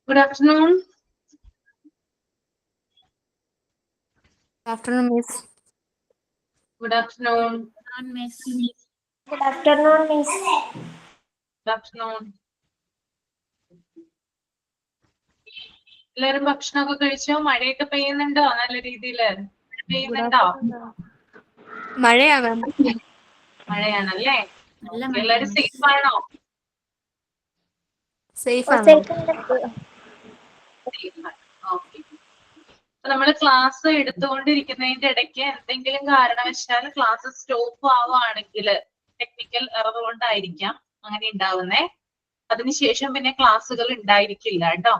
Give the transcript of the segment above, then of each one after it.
Good afternoon. Good afternoon, Miss. Good afternoon. Miss. Good afternoon, Miss. Good afternoon. എല്ലാരും ഭക്ഷണമൊക്കെ കഴിച്ചോ? മഴയൊക്കെ പെയ്യുന്നുണ്ടോ? നല്ല രീതിയില് പെയ്യുന്നുണ്ടോ? മഴയാണ്. മഴയാണല്ലേ? നല്ല എല്ലാരും മഴയാണ്. സേഫ് ആണോ? സേഫ് ആണ്. ഓക്കെ. നമ്മള് ക്ലാസ് എടുത്തുകൊണ്ടിരിക്കുന്നതിന്റെ ഇടയ്ക്ക് എന്തെങ്കിലും കാരണവശാൽ ക്ലാസ് സ്റ്റോപ്പ് ആവുകയാണെങ്കിൽ ടെക്നിക്കൽ എറർ കൊണ്ടായിരിക്കാം അങ്ങനെ ഉണ്ടാവുന്നേ. അതിനുശേഷം പിന്നെ ക്ലാസ്സുകൾ ഉണ്ടായിരിക്കില്ല കേട്ടോ.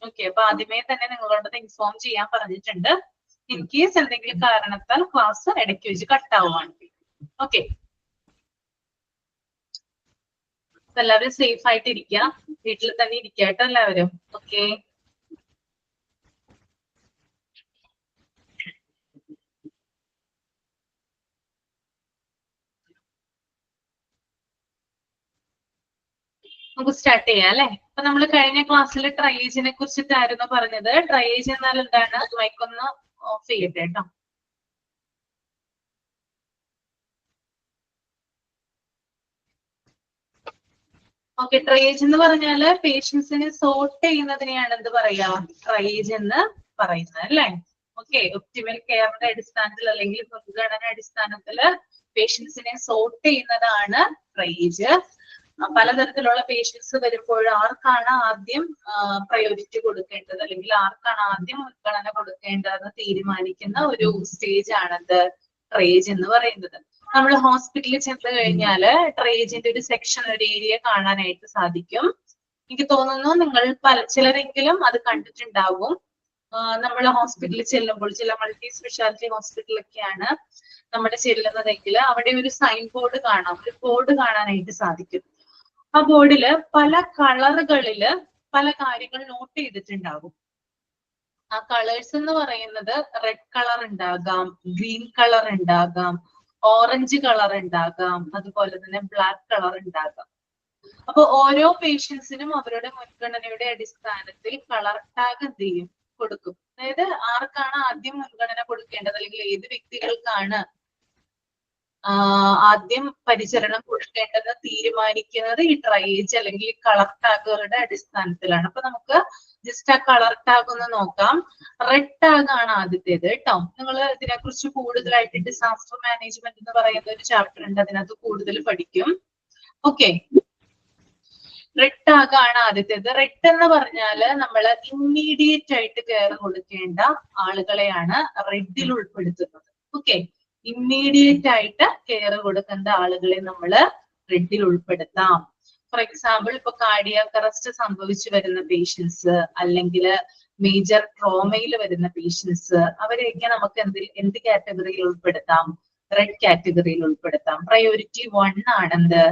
ഓക്കെ, അപ്പൊ ആദ്യമേ തന്നെ നിങ്ങളോട് ഇൻഫോം ചെയ്യാൻ പറഞ്ഞിട്ടുണ്ട്. ഇൻ കേസ് എന്തെങ്കിലും കാരണത്താൽ ക്ലാസ് ഇടയ്ക്ക് വെച്ച് കട്ടാവുകയാണെങ്കിൽ. ഓക്കെ, എല്ലാവരും സേഫ് ആയിട്ട് ഇരിക്കുക, വീട്ടിൽ തന്നെ ഇരിക്കുക കേട്ടോ എല്ലാവരും. ഓക്കെ, നമുക്ക് സ്റ്റാർട്ട് ചെയ്യാം അല്ലെ. അപ്പൊ നമ്മൾ കഴിഞ്ഞ ക്ലാസ്സിൽ ട്രയേജിനെ കുറിച്ചിട്ടായിരുന്നു പറഞ്ഞത്. ട്രയേജ് എന്നാൽ എന്താണ്? മൈക്കൊന്ന് ഓഫ് ചെയ്യട്ടെ കേട്ടോ. ഓക്കെ, ട്രയേജ് എന്ന് പറഞ്ഞാല് പേഷ്യൻസിനെ സോർട്ട് ചെയ്യുന്നതിനെയാണ് എന്ത് പറയാ? ട്രയേജ് എന്ന് പറയുന്നത് അല്ലെ. ഓക്കെ, ഒപ്റ്റിമൽ കെയറിന്റെ അടിസ്ഥാനത്തിൽ അല്ലെങ്കിൽ മുൻഗണന അടിസ്ഥാനത്തില് പേഷ്യൻസിനെ സോർട്ട് ചെയ്യുന്നതാണ് ട്രയേജ്. പലതരത്തിലുള്ള പേഷ്യൻസ് വരുമ്പോൾ ആർക്കാണ് ആദ്യം പ്രയോറിറ്റി കൊടുക്കേണ്ടത് അല്ലെങ്കിൽ ആർക്കാണ് ആദ്യം മുൻഗണന കൊടുക്കേണ്ടതെന്ന് തീരുമാനിക്കുന്ന ഒരു സ്റ്റേജ് ആണത് ട്രയേജ് എന്ന് പറയുന്നത്. നമ്മൾ ഹോസ്പിറ്റലിൽ ചെന്ന് കഴിഞ്ഞാല് ട്രയേജിന്റെ ഒരു സെക്ഷൻ, ഒരു ഏരിയ കാണാനായിട്ട് സാധിക്കും. എനിക്ക് തോന്നുന്നു നിങ്ങൾ ചിലരെങ്കിലും അത് കണ്ടിട്ടുണ്ടാകും. നമ്മൾ ഹോസ്പിറ്റലിൽ ചെല്ലുമ്പോൾ, ചില മൾട്ടി സ്പെഷ്യാലിറ്റി ഹോസ്പിറ്റലൊക്കെയാണ് നമ്മൾ ചെല്ലുന്നതെങ്കിൽ അവിടെ ഒരു സൈൻ ബോർഡ് കാണാം, ഒരു ബോർഡ് കാണാനായിട്ട് സാധിക്കും. ആ ബോർഡില് പല കളറുകളില് പല കാര്യങ്ങൾ നോട്ട് ചെയ്തിട്ടുണ്ടാകും. ആ കളേഴ്സ് എന്ന് പറയുന്നത് റെഡ് കളർ ഉണ്ടാകാം, ഗ്രീൻ കളർ ഉണ്ടാകാം, ഓറഞ്ച് കളർ ഉണ്ടാകാം, അതുപോലെ തന്നെ ബ്ലാക്ക് കളർ ഉണ്ടാകാം. അപ്പൊ ഓരോ പേഷ്യൻസിനും അവരുടെ മുൻഗണനയുടെ അടിസ്ഥാനത്തിൽ കളർ ടാഗ് എന്ത് ചെയ്യും? കൊടുക്കും. അതായത് ആർക്കാണ് ആദ്യം മുൻഗണന കൊടുക്കേണ്ടത് അല്ലെങ്കിൽ ഏത് വ്യക്തികൾക്കാണ് ആദ്യം പരിചരണം കൊടുക്കേണ്ടത് തീരുമാനിക്കുന്നത് ഈ ട്രയേജ് അല്ലെങ്കിൽ കളർ ടാഗുകളുടെ അടിസ്ഥാനത്തിലാണ്. അപ്പൊ നമുക്ക് ജസ്റ്റ് ആ കളർ ടാഗ് ഒന്ന് നോക്കാം. റെഡ് ടാഗ് ആണ് ആദ്യത്തേത് കേട്ടോ. നിങ്ങൾ ഇതിനെക്കുറിച്ച് കൂടുതലായിട്ട് ഡിസാസ്റ്റർ മാനേജ്മെന്റ് എന്ന് പറയുന്ന ഒരു ചാപ്റ്റർ ഉണ്ട്, അതിനകത്ത് കൂടുതൽ പഠിക്കും. ഓക്കെ, റെഡ് ടാഗ് ആണ് ആദ്യത്തേത്. റെഡ് എന്ന് പറഞ്ഞാല് നമ്മൾ ഇമ്മീഡിയറ്റ് ആയിട്ട് കെയർ കൊടുക്കേണ്ട ആളുകളെയാണ് റെഡിൽ ഉൾപ്പെടുത്തുന്നത്. ഓക്കെ, ഇമ്മീഡിയറ്റ് ആയിട്ട് കെയർ കൊടുക്കേണ്ട ആളുകളെ നമ്മൾ റെഡിൽ ഉൾപ്പെടുത്താം. ഫോർ എക്സാമ്പിൾ, ഇപ്പൊ കാർഡിയാക് അറസ്റ്റ് സംഭവിച്ചു വരുന്ന പേഷ്യൻസ് അല്ലെങ്കിൽ മേജർ ട്രോമയിൽ വരുന്ന പേഷ്യൻസ്, അവരെയൊക്കെ നമുക്ക് എന്ത് കാറ്റഗറിയിൽ ഉൾപ്പെടുത്താം? റെഡ് കാറ്റഗറിയിൽ ഉൾപ്പെടുത്താം. പ്രയോറിറ്റി 1 ആണെന്ത്?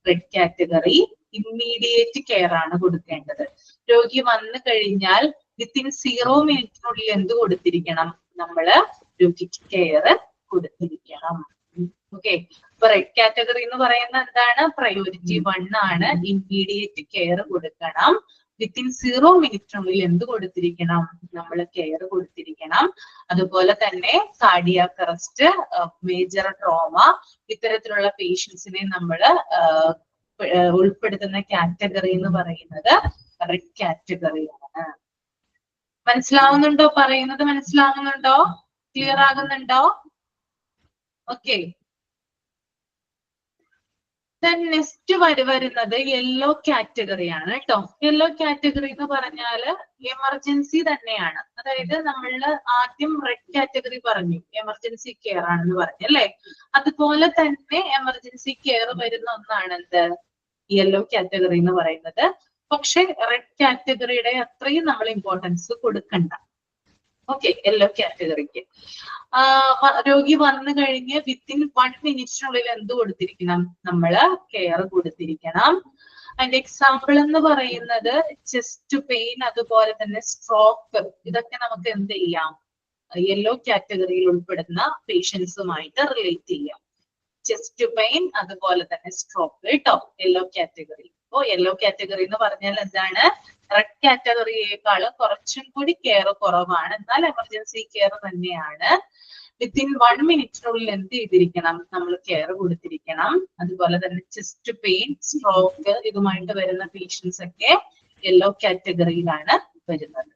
Red category. ഇമ്മീഡിയറ്റ് കെയർ ആണ് കൊടുക്കേണ്ടത്. രോഗി വന്നു കഴിഞ്ഞാൽ വിത്തിൻ 0 മിനിറ്റിനുള്ളിൽ എന്ത് കൊടുത്തിരിക്കണം? നമ്മള് രോഗിക്ക് കെയർ കൊടുത്തിരിക്കണം. ഓക്കെ, അപ്പൊ റെഡ് കാറ്റഗറി എന്ന് പറയുന്നത് എന്താണ്? പ്രയോറിറ്റി 1 ആണ്, ഇമ്മീഡിയറ്റ് കെയർ കൊടുക്കണം. വിത്തിൻ 0 മിനിറ്റിനുള്ളിൽ എന്ത് കൊടുത്തിരിക്കണം? നമ്മൾ കെയർ കൊടുത്തിരിക്കണം. അതുപോലെ തന്നെ കാർഡിയാക് അറസ്റ്റ്, മേജർ ട്രോമ, ഇത്തരത്തിലുള്ള പേഷ്യൻസിനെ നമ്മൾ ഉൾപ്പെടുത്തുന്ന കാറ്റഗറി എന്ന് പറയുന്നത് റെഡ് കാറ്റഗറിയാണ്. മനസ്സിലാവുന്നുണ്ടോ? പറയുന്നത് മനസ്സിലാവുന്നുണ്ടോ? ക്ലിയർ ആകുന്നുണ്ടോ? ഓക്കെ, നെക്സ്റ്റ് വരുന്നത് യെല്ലോ കാറ്റഗറിയാണ് കേട്ടോ. യെല്ലോ കാറ്റഗറി എന്ന് പറഞ്ഞാല് എമർജൻസി തന്നെയാണ്. അതായത് നമ്മൾ ആദ്യം റെഡ് കാറ്റഗറി പറഞ്ഞു, എമർജൻസി കെയർ ആണെന്ന് പറഞ്ഞു അല്ലെ. അതുപോലെ തന്നെ എമർജൻസി കെയർ വരുന്ന ഒന്നാണ് എന്ത്? യെല്ലോ കാറ്റഗറി എന്ന് പറയുന്നത്. പക്ഷെ റെഡ് കാറ്റഗറിയുടെ അത്രയും നമ്മൾ ഇമ്പോർട്ടൻസ് കൊടുക്കണ്ട. ഓക്കെ, യെല്ലോ കാറ്റഗറിക്ക് രോഗി വന്നു കഴിഞ്ഞ് വിത്തിൻ 1 മിനിറ്റിനുള്ളിൽ എന്ത് കൊടുത്തിരിക്കണം? നമ്മള് കെയർ കൊടുത്തിരിക്കണം. അതിന്റെ എക്സാമ്പിൾ എന്ന് പറയുന്നത് ചെസ്റ്റ് പെയിൻ, അതുപോലെ തന്നെ സ്ട്രോക്ക്. ഇതൊക്കെ നമുക്ക് എന്ത് ചെയ്യാം? യെല്ലോ കാറ്റഗറിയിൽ ഉൾപ്പെടുന്ന പേഷ്യൻസുമായിട്ട് റിലേറ്റ് ചെയ്യാം. ചെസ്റ്റ് പെയിൻ, അതുപോലെ തന്നെ സ്ട്രോക്ക് കേട്ടോ, യെല്ലോ കാറ്റഗറി. അപ്പോ യെല്ലോ കാറ്റഗറി എന്ന് പറഞ്ഞാൽ എന്താണ്? റെഡ് കാറ്റഗറിയേക്കാളും കുറച്ചും കൂടി കെയർ കുറവാണ്, എന്നാൽ എമർജൻസി കെയർ തന്നെയാണ്. വിത്തിൻ 1 മിനിറ്റിനുള്ളിൽ എന്ത് ചെയ്തിരിക്കണം? നമ്മൾ കെയർ കൊടുത്തിരിക്കണം. അതുപോലെ തന്നെ ചെസ്റ്റ് പെയിൻ, സ്ട്രോക്ക് ഇതുമായിട്ട് വരുന്ന പേഷ്യൻസ് ഒക്കെ യെല്ലോ കാറ്റഗറിയിലാണ് വരുന്നത്.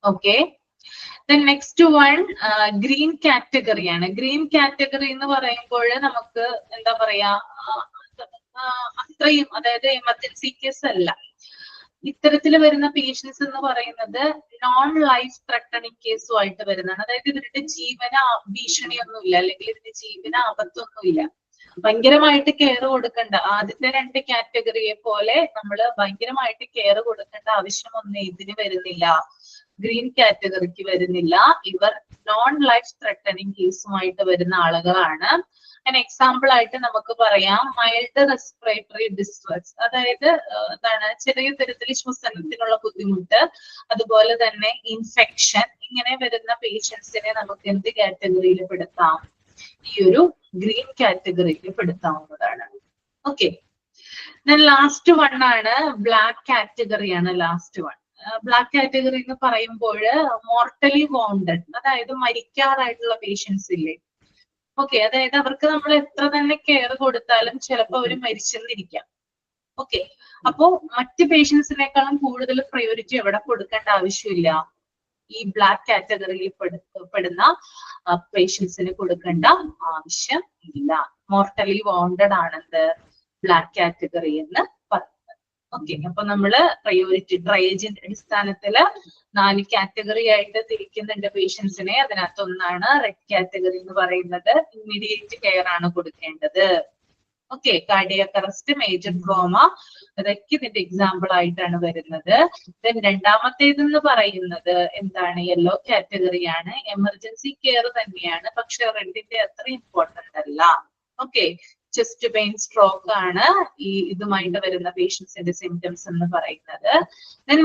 ഓക്കെ, നെക്സ്റ്റ് വൺ ഗ്രീൻ കാറ്റഗറിയാണ്. ഗ്രീൻ കാറ്റഗറി എന്ന് പറയുമ്പോൾ നമുക്ക് എന്താ പറയാ, അത്രയും, അതായത് എമർജൻസി കേസ് അല്ല. ഇത്തരത്തിൽ വരുന്ന പേഷ്യൻസ് എന്ന് പറയുന്നത് നോൺ ലൈഫ് ത്രട്ടണിങ് കേസുമായിട്ട് വരുന്നതാണ്. അതായത് ഇവരുടെ ജീവന ഭീഷണിയൊന്നുമില്ല, അല്ലെങ്കിൽ ഇതിന്റെ ജീവന ആപത്തൊന്നുമില്ല. ഭയങ്കരമായിട്ട് കെയർ കൊടുക്കേണ്ട, ആദ്യത്തെ 2 കാറ്റഗറിയെ പോലെ നമ്മൾ ഭയങ്കരമായിട്ട് കെയർ കൊടുക്കേണ്ട ആവശ്യമൊന്നും ഇതിന് വരുന്നില്ല, ഗ്രീൻ കാറ്റഗറിക്ക് വരുന്നില്ല. ഇവർ നോൺ ലൈഫ് ത്രട്ടണിങ് കേസുമായിട്ട് വരുന്ന ആളുകളാണ്. എക്സാമ്പിൾ ആയിട്ട് നമുക്ക് പറയാം മൈൽഡ് റെസ്പിറേറ്ററി ഡിസ്ട്രസ്, അതായത് എന്താണ്, ചെറിയ തരത്തിൽ ശ്വസനത്തിനുള്ള ബുദ്ധിമുട്ട്, അതുപോലെ തന്നെ ഇൻഫെക്ഷൻ, ഇങ്ങനെ വരുന്ന പേഷ്യൻസിനെ നമുക്ക് എന്ത് കാറ്റഗറിയിൽ പെടുത്താം? ഈ ഒരു ഗ്രീൻ കാറ്റഗറിയിൽ പെടുത്താവുന്നതാണ്. ഓക്കെ, ലാസ്റ്റ് വൺ ആണ് ബ്ലാക്ക് കാറ്റഗറിയാണ്. ലാസ്റ്റ് വൺ ബ്ലാക്ക് കാറ്റഗറി എന്ന് പറയുമ്പോൾ മോർട്ടലി വോണ്ടഡ്, അതായത് മരിക്കാറായിട്ടുള്ള പേഷ്യൻസ് ഇല്ലേ? ഓക്കെ, അതായത് അവർക്ക് നമ്മൾ എത്ര തന്നെ കെയർ കൊടുത്താലും ചിലപ്പോൾ അവർ മരിച്ചെന്നിരിക്കാം. ഓക്കെ, അപ്പോ മറ്റ് പേഷ്യൻസിനേക്കാളും കൂടുതൽ പ്രയോറിറ്റി എവിടെ കൊടുക്കേണ്ട ആവശ്യമില്ല? ഈ ബ്ലാക്ക് കാറ്റഗറിയിൽ പെടുന്ന പേഷ്യൻസിന് കൊടുക്കേണ്ട ആവശ്യം ഇല്ല. മോർട്ടലി വോണ്ടഡ് ആണെന്ത്? ബ്ലാക്ക് കാറ്റഗറി എന്ന് പറയുന്നത്. ഓക്കെ, അപ്പൊ നമ്മള് പ്രയോറിറ്റി ട്രയേജിന്റെ അടിസ്ഥാനത്തില് 4 കാറ്റഗറി ആയിട്ട് തിരിക്കുന്നുണ്ട് പേഷ്യൻസിനെ. അതിനകത്ത് ഒന്നാണ് റെഡ് കാറ്റഗറി എന്ന് പറയുന്നത്. ഇമ്മീഡിയറ്റ് കെയർ ആണ് കൊടുക്കേണ്ടത്. Okay, cardiac arrest, major trauma, അതൊക്കെ ഇതിന്റെ എക്സാമ്പിൾ ആയിട്ടാണ് വരുന്നത്. രണ്ടാമത്തേതെന്ന് പറയുന്നത് എന്താണ്? യെല്ലോ കാറ്റഗറിയാണ്. എമർജൻസി കെയർ തന്നെയാണ്, പക്ഷെ റെഡിന്റെ അത്ര ഇമ്പോർട്ടന്റ് അല്ല. ഓക്കെ, ചെസ്റ്റ് പെയിൻ, സ്ട്രോക്ക് ആണ് ഈ ഇതുമായിട്ട് വരുന്ന പേഷ്യൻസിന്റെ സിംറ്റംസ് എന്ന് പറയുന്നത്.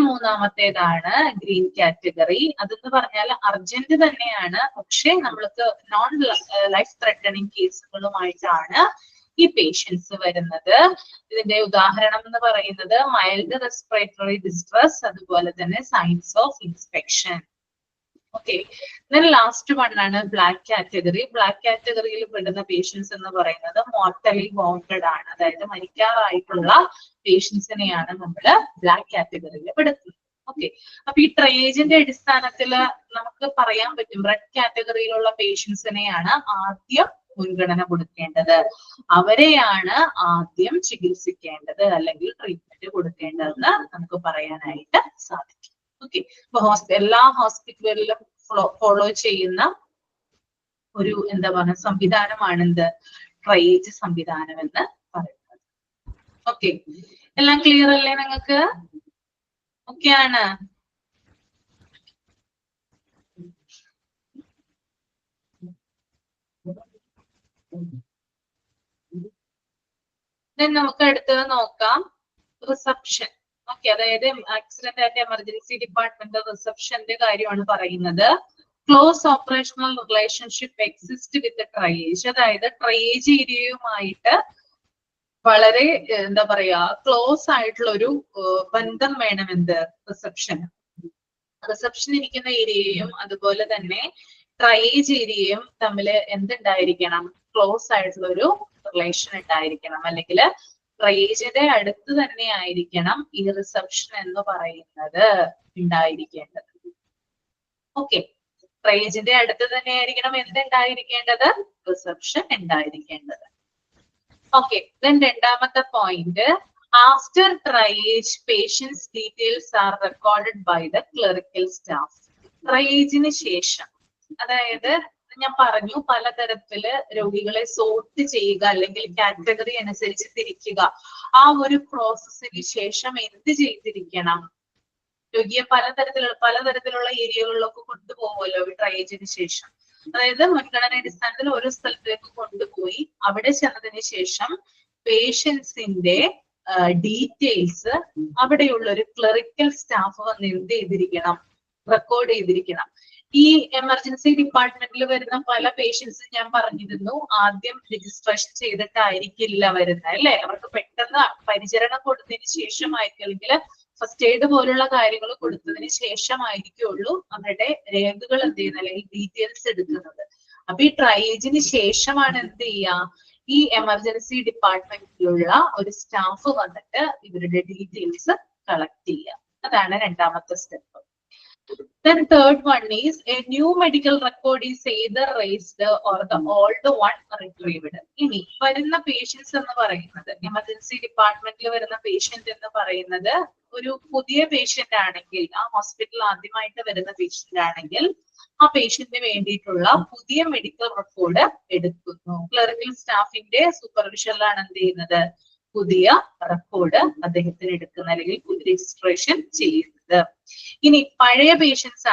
മൂന്നാമത്തേതാണ് ഗ്രീൻ കാറ്റഗറി. അതെന്ന് പറഞ്ഞാൽ അർജന്റ് തന്നെയാണ്, പക്ഷെ നമ്മൾക്ക് നോൺ ലൈഫ് ത്രെട്ടണിങ് കേസുകളുമായിട്ടാണ് ഈ പേഷ്യൻസ് വരുന്നത്. ഇതിന്റെ ഉദാഹരണം എന്ന് പറയുന്നത് മൈൽഡ് റെസ്പിറേറ്ററി ഡിസ്ട്രസ്, അതുപോലെ തന്നെ signs of infection. Okay, last one ആണ് ബ്ലാക്ക് കാറ്റഗറി. ബ്ലാക്ക് കാറ്റഗറിയിൽ പെടുന്ന പേഷ്യൻസ് എന്ന് പറയുന്നത് മോർട്ടലി വോണ്ടഡ് ആണ്, അതായത് മരിക്കാറായിട്ടുള്ള പേഷ്യൻസിനെയാണ് നമ്മൾ ബ്ലാക്ക് കാറ്റഗറിയിൽ പെടുത്തുന്നത്. ഓക്കെ, അപ്പൊ ഈ ട്രയേജിന്റെ അടിസ്ഥാനത്തിൽ നമുക്ക് പറയാൻ പറ്റും റെഡ് കാറ്റഗറിയിലുള്ള പേഷ്യൻസിനെയാണ് ആദ്യം മുൻഗണന കൊടുക്കേണ്ടത്, അവരെയാണ് ആദ്യം ചികിത്സിക്കേണ്ടത് അല്ലെങ്കിൽ ട്രീറ്റ്മെന്റ് കൊടുക്കേണ്ടതെന്ന് നമുക്ക് പറയാനായിട്ട് സാധിക്കും. ഓക്കെ, ഇപ്പൊ എല്ലാ ഹോസ്പിറ്റലുകളിലും ഫോളോ ചെയ്യുന്ന ഒരു എന്താ പറയുക സംവിധാനമാണ് എന്ത്? ട്രയേജ് സംവിധാനം എന്ന് പറയുന്നത്. ഓക്കെ, എല്ലാം ക്ലിയർ അല്ലേ നിങ്ങൾക്ക്? ഓക്കെ ആണ്. നമുക്ക് അടുത്തത് നോക്കാം, റിസപ്ഷൻ. ഓക്കെ, അതായത് ആക്സിഡന്റ് ആൻഡ് എമർജൻസി ഡിപ്പാർട്ട്മെന്റ് റിസപ്ഷന്റെ കാര്യമാണ് പറയുന്നത്. ക്ലോസ് ഓപ്പറേഷണൽ റിലേഷൻഷിപ്പ് എക്സിസ്റ്റ് വിത്ത് ട്രയേജ്, അതായത് ട്രയേജ് ഏരിയയുമായിട്ട് വളരെ എന്താ പറയാ ക്ലോസ് ആയിട്ടുള്ള ഒരു ബന്ധം വേണം എന്ത്? റിസപ്ഷന്. റിസപ്ഷൻ ഇരിക്കുന്ന ഏരിയയും അതുപോലെ തന്നെ ട്രയേജ് ഏരിയയും തമ്മിൽ എന്തുണ്ടായിരിക്കണം? ക്ലോസ് ആയിട്ടുള്ള ഒരു റിലേഷൻ ഉണ്ടായിരിക്കണം, അല്ലെങ്കിൽ ട്രയേജിന്റെ അടുത്ത് തന്നെ ആയിരിക്കണം ഈ റിസപ്ഷൻ എന്ന് പറയുന്നത് ഉണ്ടായിരിക്കേണ്ടത്. ഓക്കെ, ട്രയേജിന്റെ അടുത്ത് തന്നെ ആയിരിക്കണം എന്തുണ്ടായിരിക്കേണ്ടത്? റിസപ്ഷൻ ഉണ്ടായിരിക്കേണ്ടത്. ഓക്കെ, രണ്ടാമത്തെ point, after triage patients details are recorded by the clerical staff. ട്രയേജിന് ശേഷം, അതായത് ഞാൻ പറഞ്ഞു പലതരത്തില് രോഗികളെ സോർട്ട് ചെയ്യുക അല്ലെങ്കിൽ കാറ്റഗറി അനുസരിച്ച് തിരിക്കുക, ആ ഒരു പ്രോസസ്സിന് ശേഷം എന്ത് ചെയ്തിരിക്കണം? രോഗിയെ പലതരത്തിലുള്ള ഏരിയകളിലൊക്കെ കൊണ്ടുപോകുമല്ലോ ട്രയേജിന് ശേഷം. അതായത് മുൻഗണന അടിസ്ഥാനത്തിൽ ഓരോ സ്ഥലത്തേക്ക് കൊണ്ടുപോയി അവിടെ ചെന്നതിന് ശേഷം പേഷ്യൻസിന്റെ ഡീറ്റെയിൽസ് അവിടെയുള്ള ഒരു ക്ലറിക്കൽ സ്റ്റാഫ് വന്ന് എന്ത് ചെയ്തിരിക്കണം, റെക്കോർഡ് ചെയ്തിരിക്കണം. ഈ എമർജൻസി ഡിപ്പാർട്ട്മെന്റിൽ വരുന്ന പല പേഷ്യൻസും ഞാൻ പറഞ്ഞിരുന്നു ആദ്യം രജിസ്ട്രേഷൻ ചെയ്തിട്ടായിരിക്കില്ല വരുന്നത് അല്ലെ. അവർക്ക് പെട്ടെന്ന് പരിചരണം കൊടുത്തതിന് ശേഷമായിരിക്കും, അല്ലെങ്കിൽ ഫസ്റ്റ് എയ്ഡ് പോലുള്ള കാര്യങ്ങൾ കൊടുത്തതിന് ശേഷമായിരിക്കുള്ളൂ അവരുടെ രേഖകൾ എന്ത് ചെയ്യുന്നത് അല്ലെങ്കിൽ ഡീറ്റെയിൽസ് എടുക്കുന്നത്. അപ്പൊ ഈ ട്രയേജിന് ശേഷമാണ് എന്ത് ചെയ്യുക, ഈ എമർജൻസി ഡിപ്പാർട്ട്മെന്റിലുള്ള ഒരു സ്റ്റാഫ് വന്നിട്ട് ഇവരുടെ ഡീറ്റെയിൽസ് കളക്ട് ചെയ്യുക. അതാണ് രണ്ടാമത്തെ step. Then third one is a new medical record is either raised or the old one retrieved. ഇനി വരുന്ന പേഷ്യൻസ് എന്ന് പറയുന്നത്, എമർജൻസി ഡിപ്പാർട്ട്മെന്റിൽ വരുന്ന പേഷ്യന്റ് എന്ന് പറയുന്നത് ഒരു പുതിയ പേഷ്യന്റ് ആണെങ്കിൽ, ആ ഹോസ്പിറ്റലിൽ ആദ്യമായിട്ട് വരുന്ന പേഷ്യന്റ് ആണെങ്കിൽ ആ പേഷ്യന്റിന് വേണ്ടിയിട്ടുള്ള പുതിയ മെഡിക്കൽ റെക്കോർഡ് എടുക്കുന്നു. ക്ലറിക്കൽ സ്റ്റാഫിന്റെ സൂപ്പർവിഷനിലാണ് എന്ത് ചെയ്യുന്നത്, പുതിയ റെക്കോർഡ് അദ്ദേഹത്തിന് എടുക്കുന്ന അല്ലെങ്കിൽ പുതിയ രജിസ്ട്രേഷൻ ചെയ്യുന്നത്. ഇനി പഴയ പേഷ്യന്റ്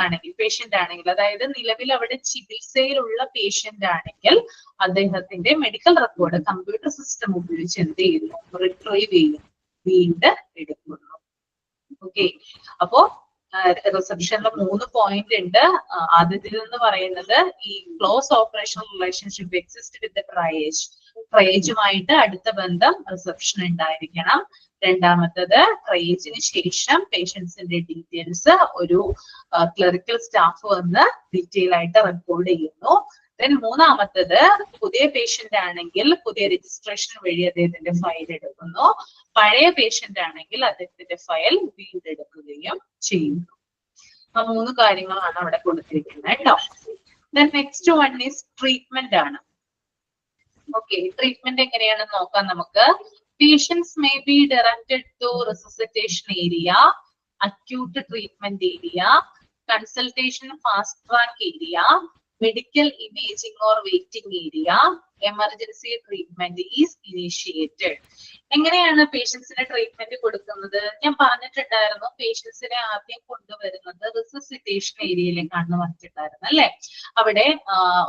ആണെങ്കിൽ അതായത് നിലവിൽ അവിടെ ചികിത്സയിലുള്ള പേഷ്യന്റ് ആണെങ്കിൽ അദ്ദേഹത്തിന്റെ മെഡിക്കൽ റെക്കോർഡ് കമ്പ്യൂട്ടർ സിസ്റ്റം ഉപയോഗിച്ച് എന്ത് ചെയ്യുന്നു, റിട്രീവ് ചെയ്യുന്നു, വീണ്ടും എടുക്കുന്നു. ഓക്കെ, അപ്പോ റിസപ്ഷനിൽ 3 പോയിന്റ് ഉണ്ട്. ആദ്യത്തേതെന്ന് പറയുന്നത് ഈ ക്ലോസ് ഓപ്പറേഷണൽ റിലേഷൻഷിപ്പ് എക്സിസ്റ്റ് വിത്ത് ട്രയേജുമായിട്ട് അടുത്ത ബന്ധം റിസപ്ഷൻ ഉണ്ടായിരിക്കണം. രണ്ടാമത്തത് ട്രയേജിന് ശേഷം പേഷ്യൻസിന്റെ ഡീറ്റെയിൽസ് ഒരു ക്ലറിക്കൽ സ്റ്റാഫ് വന്ന് ഡീറ്റെയിൽ ആയിട്ട് റെക്കോർഡ് ചെയ്യുന്നു. ദെൻ മൂന്നാമത്തത് പുതിയ പേഷ്യന്റ് ആണെങ്കിൽ പുതിയ രജിസ്ട്രേഷൻ വഴി അദ്ദേഹത്തിന്റെ ഫയൽ എടുക്കുന്നു. പഴയ പേഷ്യന്റ് ആണെങ്കിൽ അദ്ദേഹത്തിന്റെ ഫയൽ വീണ്ടെടുക്കുകയും ചെയ്യുന്നു. ആ 3 കാര്യങ്ങളാണ് അവിടെ കൊടുത്തിരിക്കുന്നത് കേട്ടോ. Then next one is treatment ആണ്. ഓക്കെ, ട്രീറ്റ്മെന്റ് എങ്ങനെയാണെന്ന് നോക്കാം നമുക്ക്. Patients may be directed to resuscitation area, acute treatment area, consultation fast track area, medical imaging or waiting area, emergency treatment is initiated. എങ്ങനെയാണ് പേഷ്യൻസിന് ട്രീറ്റ്മെന്റ് കൊടുക്കുന്നത്? ഞാൻ പറഞ്ഞിട്ടുണ്ടായിരുന്നു പേഷ്യൻസിനെ ആദ്യം കൊണ്ടുവരുന്നത് റിസസിറ്റേഷൻ ഏരിയയിലേക്കാണെന്ന് പറഞ്ഞിട്ടുണ്ടായിരുന്നു അല്ലെ. അവിടെ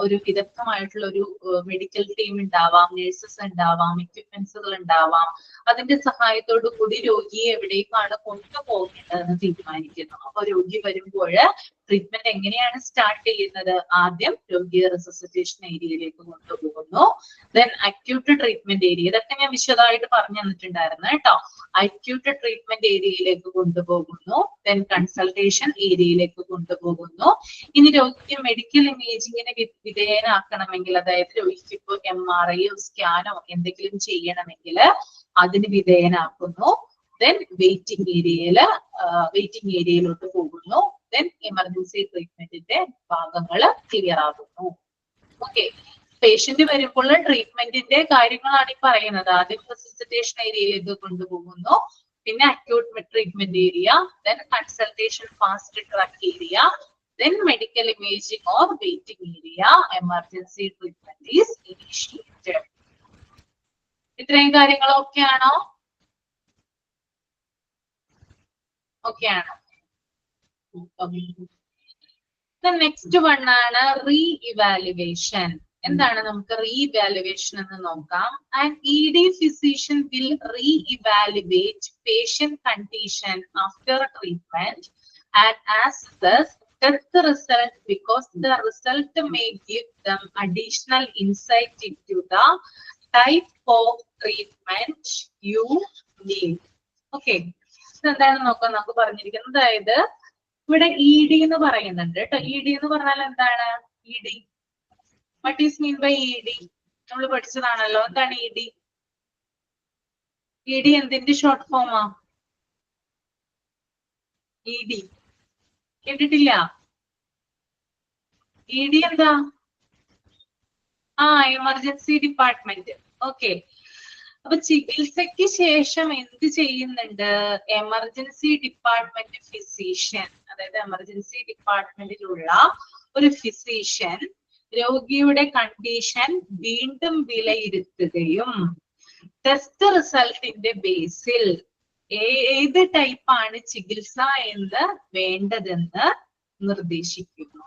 ഒരു വിദഗ്ധമായിട്ടുള്ള ഒരു മെഡിക്കൽ ടീം ഉണ്ടാവാം, നഴ്സസ് ഉണ്ടാവാം, എക്യുപ്മെന്റ്സുകൾ ഉണ്ടാവാം. അതിന്റെ സഹായത്തോടു കൂടി രോഗിയെ എവിടേക്കാണ് കൊണ്ടുപോകേണ്ടതെന്ന് തീരുമാനിക്കുന്നു. അപ്പൊ രോഗി വരുമ്പോൾ ട്രീറ്റ്മെന്റ് എങ്ങനെയാണ് സ്റ്റാർട്ട് ചെയ്യുന്നത്? ആദ്യം രോഗിയെ റിസസിറ്റേഷൻ ഏരിയയിലേക്ക് കൊണ്ടുപോകുന്നു. ദെൻ അക്യൂട്ട് ട്രീറ്റ്മെന്റ് ഏരിയ, ഇതൊക്കെ ഞാൻ വിശദമായിട്ട് പറഞ്ഞു തന്നിട്ടുണ്ടായിരുന്നു കേട്ടോ. അക്യൂട്ട് ട്രീറ്റ്മെന്റ് ഏരിയയിലേക്ക് കൊണ്ടുപോകുന്നു. ദെൻ കൺസൾട്ടേഷൻ ഏരിയയിലേക്ക് കൊണ്ടുപോകുന്നു. ഇനി രോഗിക്ക് മെഡിക്കൽ ഇമേജിങ്ങിന് വിധേയനാക്കണമെങ്കിൽ, അതായത് രോഗിക്ക് ഇപ്പോൾ MRI സ്കാനോ എന്തെങ്കിലും ചെയ്യണമെങ്കിൽ അതിന് വിധേയനാക്കുന്നു. ദെൻ വെയിറ്റിംഗ് ഏരിയയിലോട്ട് പോകുന്നു. ദെൻ എമർജൻസി ട്രീറ്റ്മെന്റിന്റെ ഭാഗങ്ങൾ ക്ലിയർ ആകുന്നു. ഓക്കെ, പേഷ്യന്റ് വരുമ്പോൾ ട്രീറ്റ്മെന്റിന്റെ കാര്യങ്ങളാണ് ഈ പറയുന്നത്. ആദ്യം റെസിസിറ്റേഷൻ ഏരിയയിലേക്ക് കൊണ്ടുപോകുന്നു, പിന്നെ acute treatment area, then consultation fast track area, then medical imaging or waiting area, emergency treatment is initiated. ഇത്രയും കാര്യങ്ങളൊക്കെ ആണോ? ഓക്കെ ആണോ? നെക്സ്റ്റ് വൺ ആണ് റീ ഇവാലുവേഷൻ. എന്താണ് നമുക്ക് റീ ഇവാലുവേഷൻ എന്ന് നോക്കാം. And ED physician will re-evaluate patient condition after treatment and assess test result because the result may give them additional insight into the type of treatment you need. Okay, എന്താണ് നോക്കാം നമുക്ക് പറഞ്ഞിരിക്കുന്നത്. അതായത് ഇവിടെ ED എന്ന് പറയുന്നുണ്ട് കേട്ടോ. ED എന്ന് പറഞ്ഞാൽ എന്താണ്? ED, what is mean by ED? നമ്മൾ പഠിച്ചതാണല്ലോ. എന്താണ് ED? ED എന്തിന്റെ ഷോർട്ട് ഫോമാ? ED കേട്ടിട്ടില്ല? ED എന്താ? Emergency department. ഓക്കെ, അപ്പൊ ചികിത്സയ്ക്ക് ശേഷം എന്ത് ചെയ്യുന്നുണ്ട്? എമർജൻസി ഡിപ്പാർട്ട്മെന്റ് ഫിസീഷ്യൻ, അതായത് എമർജൻസി ഡിപ്പാർട്ട്മെന്റിലുള്ള ഒരു ഫിസീഷ്യൻ രോഗിയുടെ കണ്ടീഷൻ വീണ്ടും വിലയിരുത്തുകയും ടെസ്റ്റ് റിസൾട്ടിന്റെ ബേസിൽ ഏത് ടൈപ്പാണ് ചികിത്സ എന്ന് വേണ്ടതെന്ന് നിർദ്ദേശിക്കുന്നു.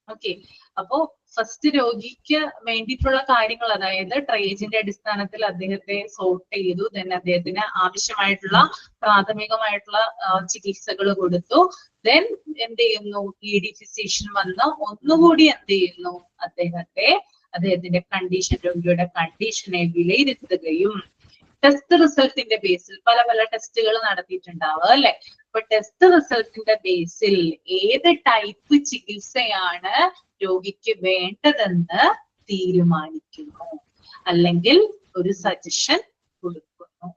ഓക്കെ, അപ്പോ ഫസ്റ്റ് രോഗിക്ക് വേണ്ടിയിട്ടുള്ള കാര്യങ്ങൾ, അതായത് ട്രയേജിന്റെ അടിസ്ഥാനത്തിൽ അദ്ദേഹത്തെ സോർട്ട് ചെയ്തു, ദെൻ അദ്ദേഹത്തിന് ആവശ്യമായിട്ടുള്ള പ്രാഥമികമായിട്ടുള്ള ചികിത്സകൾ കൊടുത്തു. ദെൻ എന്ത് ചെയ്യുന്നു, ED ഫിസിഷ്യൻ വന്ന് ഒന്നുകൂടി എന്ത് ചെയ്യുന്നു, അദ്ദേഹത്തിന്റെ കണ്ടീഷൻ, രോഗിയുടെ കണ്ടീഷനെ വിലയിരുത്തുകയും ടെസ്റ്റ് റിസൾട്ടിന്റെ ബേസിൽ പല ടെസ്റ്റുകൾ നടത്തിയിട്ടുണ്ടാവുക അല്ലെ. അപ്പൊ ടെസ്റ്റ് റിസൾട്ടിന്റെ ബേസിൽ ഏത് ടൈപ്പ് ചികിത്സയാണ് രോഗിക്ക് വേണ്ടതെന്ന് തീരുമാനിക്കുന്നു, അല്ലെങ്കിൽ ഒരു സജഷൻ കൊടുക്കുന്നു.